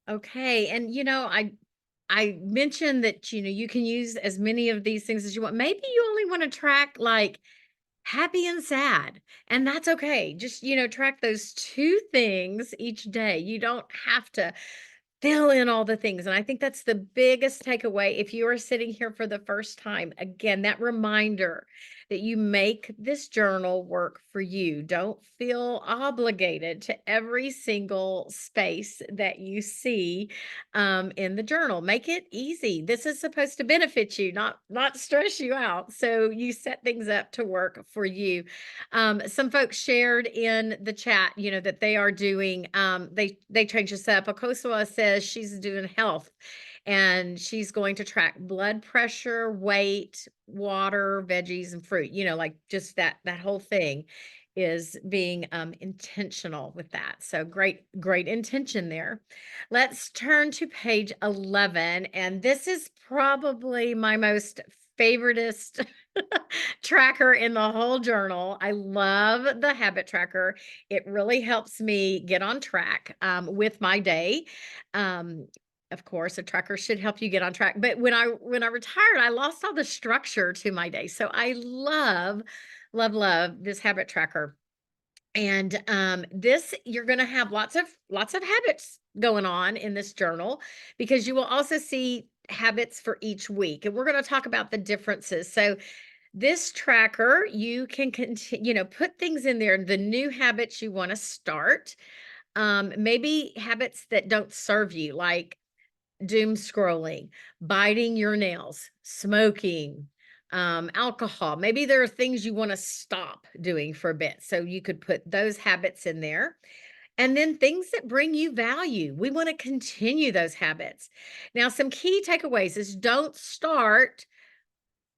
Okay. And I mentioned that, you can use as many of these things as you want. Maybe you only want to track like happy and sad, and that's okay. Just, track those two things each day. You don't have to fill in all the things. And I think that's the biggest takeaway. If you are sitting here for the first time, again, that reminder that you make this journal work for you. Don't feel obligated to every single space that you see in the journal. Make it easy. This is supposed to benefit you, not stress you out. So you set things up to work for you. Some folks shared in the chat, that they are doing, they changed this up. Akosua says she's doing health and she's going to track blood pressure, weight, water, veggies, and fruit, like just that whole thing is being intentional with that. So great intention there. Let's turn to page 11. And this is probably my most favoritist tracker in the whole journal. I love the habit tracker. It really helps me get on track with my day. Um, of course, a tracker should help you get on track. But when I retired, I lost all the structure to my day. So I love this habit tracker. And this you're going to have lots of habits going on in this journal because you will also see habits for each week. And we're going to talk about the differences. So this tracker, you can continue, put things in there, the new habits you want to start. Maybe habits that don't serve you, like doom scrolling, biting your nails, smoking, alcohol. Maybe there are things you want to stop doing for a bit. So you could put those habits in there. And then things that bring you value. We want to continue those habits. Now, some key takeaways is don't start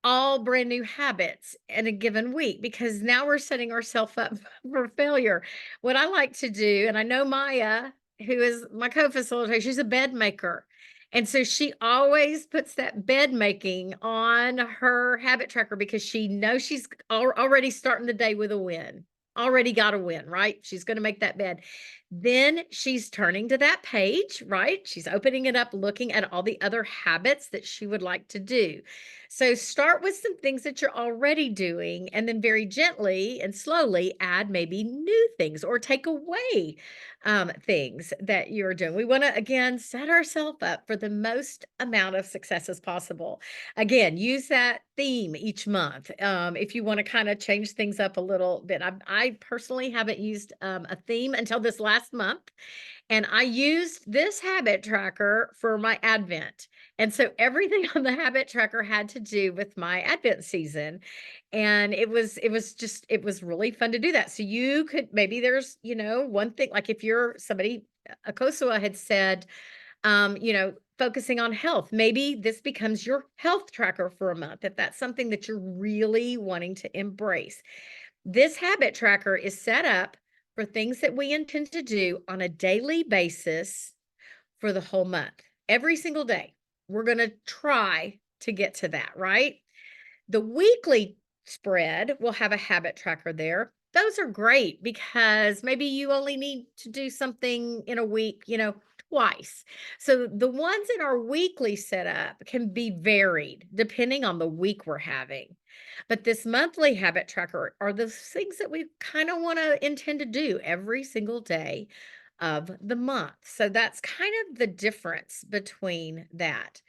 all brand new habits in a given week because now we're setting ourselves up for failure. What I like to do, and I know Maya, who is my co-facilitator, she's a bed maker. And so she always puts that bed making on her habit tracker because she knows she's already starting the day with a win. Already got a win, right? She's going to make that bed. Then she's turning to that page, right? She's opening it up, looking at all the other habits that she would like to do. So start with some things that you're already doing, and then very gently and slowly add maybe new things or take away things that you're doing. We want to, again, set ourselves up for the most amount of success as possible. Again, use that theme each month. If you want to kind of change things up a little bit, I personally haven't used a theme until this last month. And I used this habit tracker for my Advent. And so everything on the habit tracker had to do with my Advent season. And it was really fun to do that. So you could, maybe there's, one thing, like if you're somebody, Akosua had said, focusing on health, maybe this becomes your health tracker for a month, if that's something that you're really wanting to embrace. This habit tracker is set up for things that we intend to do on a daily basis for the whole month. Every single day, we're going to try to get to that, right? The weekly spread will have a habit tracker there. Those are great because maybe you only need to do something in a week, twice. So the ones in our weekly setup can be varied depending on the week we're having. But this monthly habit tracker are the things that we kind of want to intend to do every single day of the month. So that's kind of the difference between that.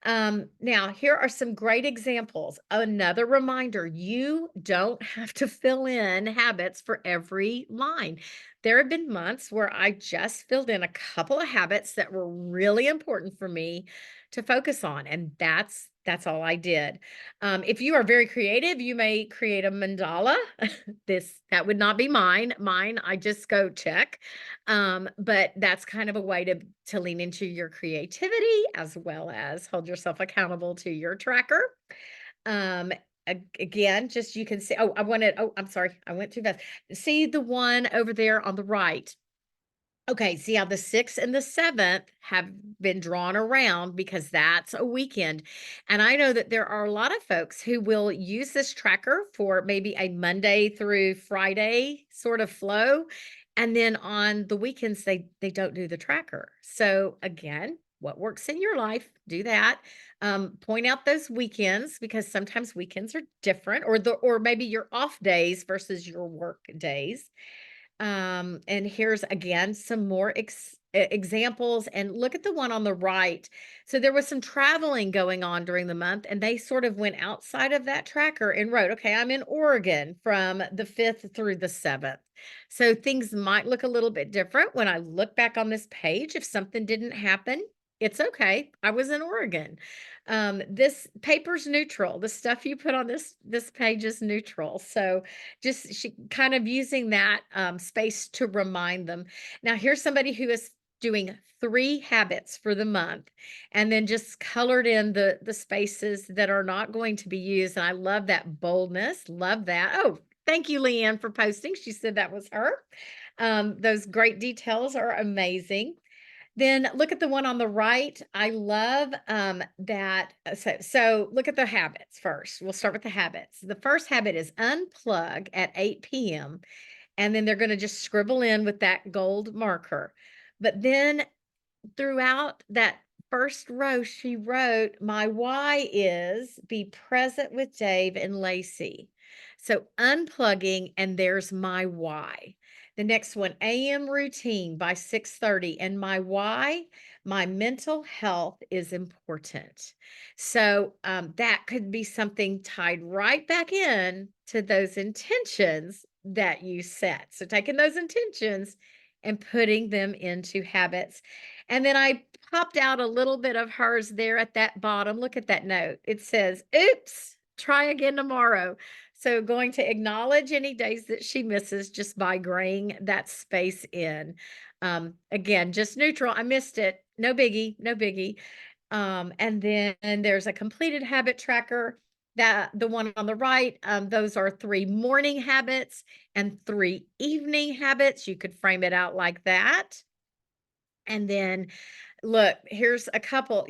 Now, here are some great examples. Another reminder, you don't have to fill in habits for every line. There have been months where I just filled in a couple of habits that were really important for me to focus on, and that's all I did. If you are very creative, you may create a mandala. That would not be mine. Mine, I just go check. But that's kind of a way to lean into your creativity as well as hold yourself accountable to your tracker. Um, Again, just you can see, I'm sorry, I went too fast. See the one over there on the right. Okay, see how the 6th and the 7th have been drawn around because that's a weekend. And I know that there are a lot of folks who will use this tracker for maybe a Monday through Friday sort of flow. And then on the weekends, they don't do the tracker. So again, what works in your life, do that. Point out those weekends because sometimes weekends are different, or maybe your off days versus your work days. And here's again some more examples. And look at the one on the right. So there was some traveling going on during the month, and they sort of went outside of that tracker and wrote, okay, I'm in Oregon from the 5th through the 7th. So things might look a little bit different when I look back on this page. If something didn't happen, it's okay. I was in Oregon. This paper's neutral. The stuff you put on this page is neutral. So just she kind of using that space to remind them. Now, here's somebody who is doing 3 habits for the month and then just colored in the spaces that are not going to be used. And I love that boldness. Love that. Oh, thank you, Leanne, for posting. She said that was her. Those great details are amazing. Then look at the one on the right. I love that. So look at the habits first. We'll start with the habits. The first habit is unplug at 8 p.m. And then they're going to just scribble in with that gold marker. But then throughout that first row, she wrote, my why is be present with Dave and Lacey. So unplugging, and there's my why. The next one, AM routine by 6:30. And my why, my mental health is important. So that could be something tied right back in to those intentions that you set. So taking those intentions and putting them into habits. And then I popped out a little bit of hers there at that bottom. Look at that note. It says, oops, try again tomorrow. So going to acknowledge any days that she misses just by graying that space in. Again, just neutral. I missed it. No biggie, no biggie. And then there's a completed habit tracker. That the one on the right, those are 3 morning habits and 3 evening habits. You could frame it out like that. And then look, here's a couple,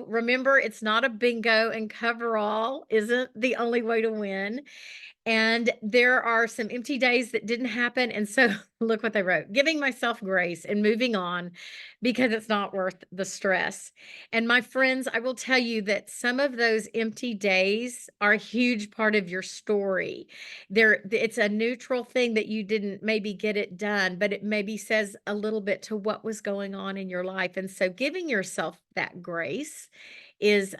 remember it's not a bingo and cover all isn't the only way to win. And there are some empty days that didn't happen. And so look what they wrote, giving myself grace and moving on because it's not worth the stress. And my friends, I will tell you that some of those empty days are a huge part of your story. It's a neutral thing that you didn't maybe get it done, but it maybe says a little bit to what was going on in your life. And so giving yourself that grace is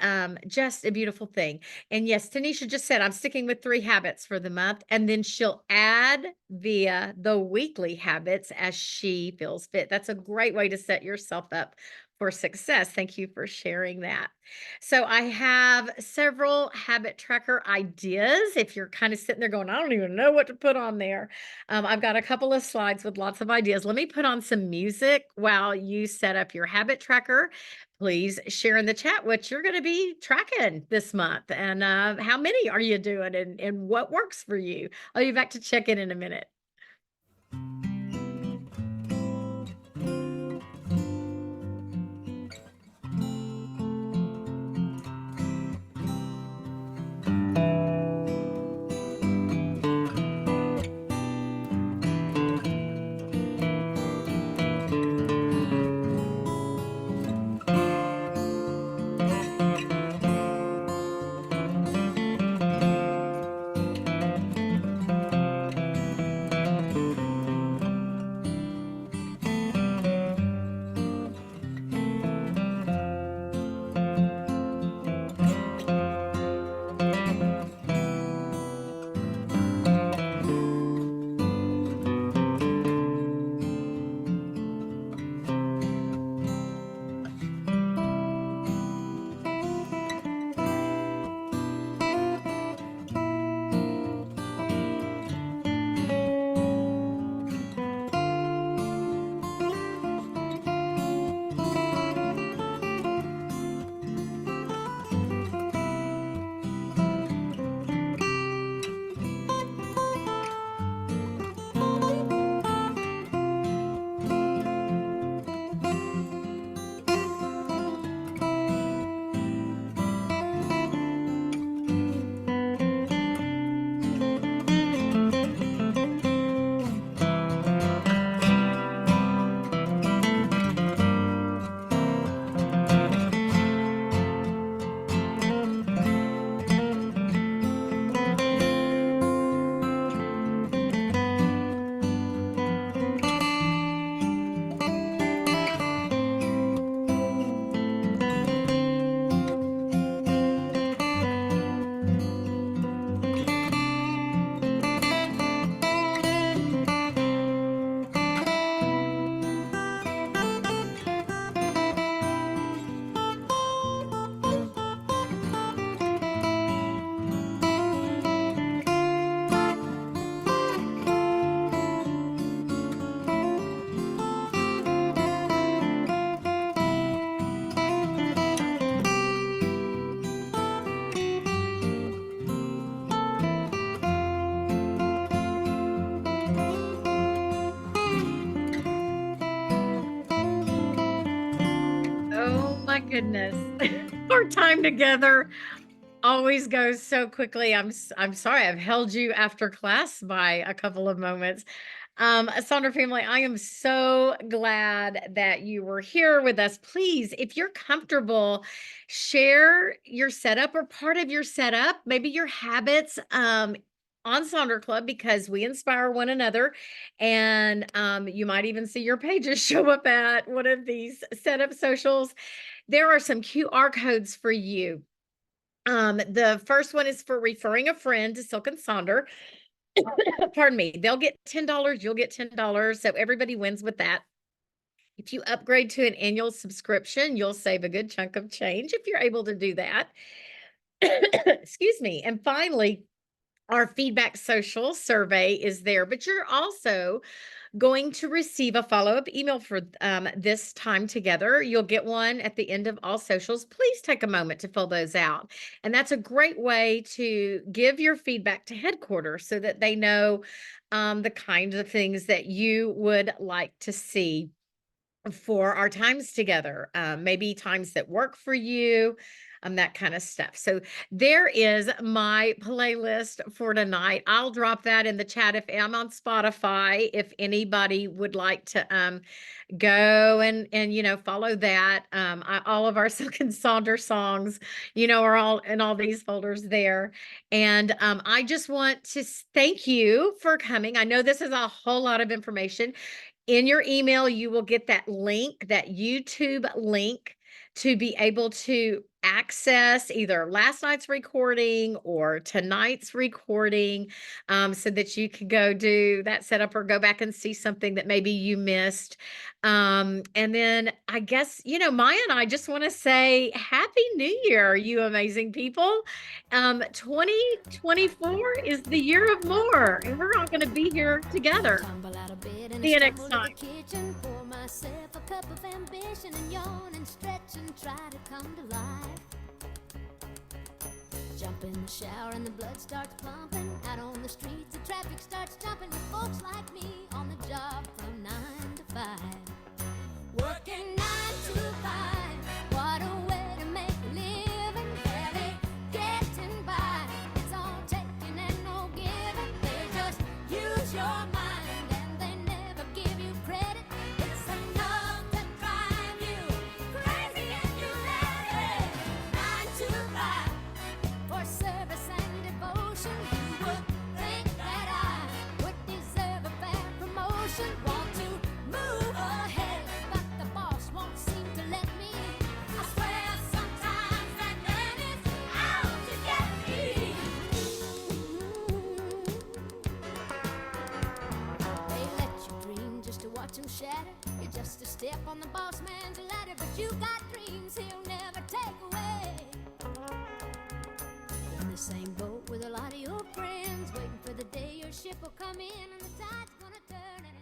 just a beautiful thing. And yes, Tanisha just said, I'm sticking with 3 habits for the month. And then she'll add via the weekly habits as she feels fit. That's a great way to set yourself up for success. Thank you for sharing that. So I have several habit tracker ideas. If you're kind of sitting there going, I don't even know what to put on there. I've got a couple of slides with lots of ideas. Let me put on some music while you set up your habit tracker. Please share in the chat what you're going to be tracking this month and how many are you doing and what works for you. I'll be back to check in a minute. goodness. Our time together always goes so quickly. I'm sorry I've held you after class by a couple of moments. Sonder family, I am so glad that you were here with us. Please, if you're comfortable, share your setup or part of your setup, maybe your habits on Sonder Club, because we inspire one another. And you might even see your pages show up at one of these setup socials. There are some QR codes for you. The first one is for referring a friend to Silk and Sonder. Pardon me. They'll get $10. You'll get $10. So everybody wins with that. If you upgrade to an annual subscription, you'll save a good chunk of change if you're able to do that. Excuse me. And finally, our feedback social survey is there, but you're also going to receive a follow-up email for this time together. You'll get one at the end of all socials. Please take a moment to fill those out. And that's a great way to give your feedback to headquarters so that they know the kinds of things that you would like to see for our times together, maybe times that work for you, that kind of stuff. So there is my playlist for tonight. I'll drop that in the chat if I'm on Spotify, if anybody would like to go and follow that. All of our Silk and Sonder songs, are all in all these folders there. And I just want to thank you for coming. I know this is a whole lot of information. In your email, you will get that link, that YouTube link, to be able to access either last night's recording or tonight's recording, so that you can go do that setup or go back and see something that maybe you missed. And then I guess, Maya and I just want to say Happy New Year, you amazing people. 2024 is the year of more, and we're all going to be here together. See you next time. Pour myself a cup of ambition and yawn and stretch and try to come to life. Jump in the shower and the blood starts pumping. Out on the streets, the traffic starts jumping with folks like me on the job from 9 to 5. Working 9 to 5. What a way to make a living. Barely getting by. It's all taking and no giving. They just use your mind. Want to move ahead, but the boss won't seem to let me. I swear sometimes that man is out to get me. They let you dream just to watch him shatter. You're just a step on the boss man's ladder, but you got dreams he'll never take away. In the same boat with a lot of your friends, waiting for the day your ship will come in and the tide's gonna turn and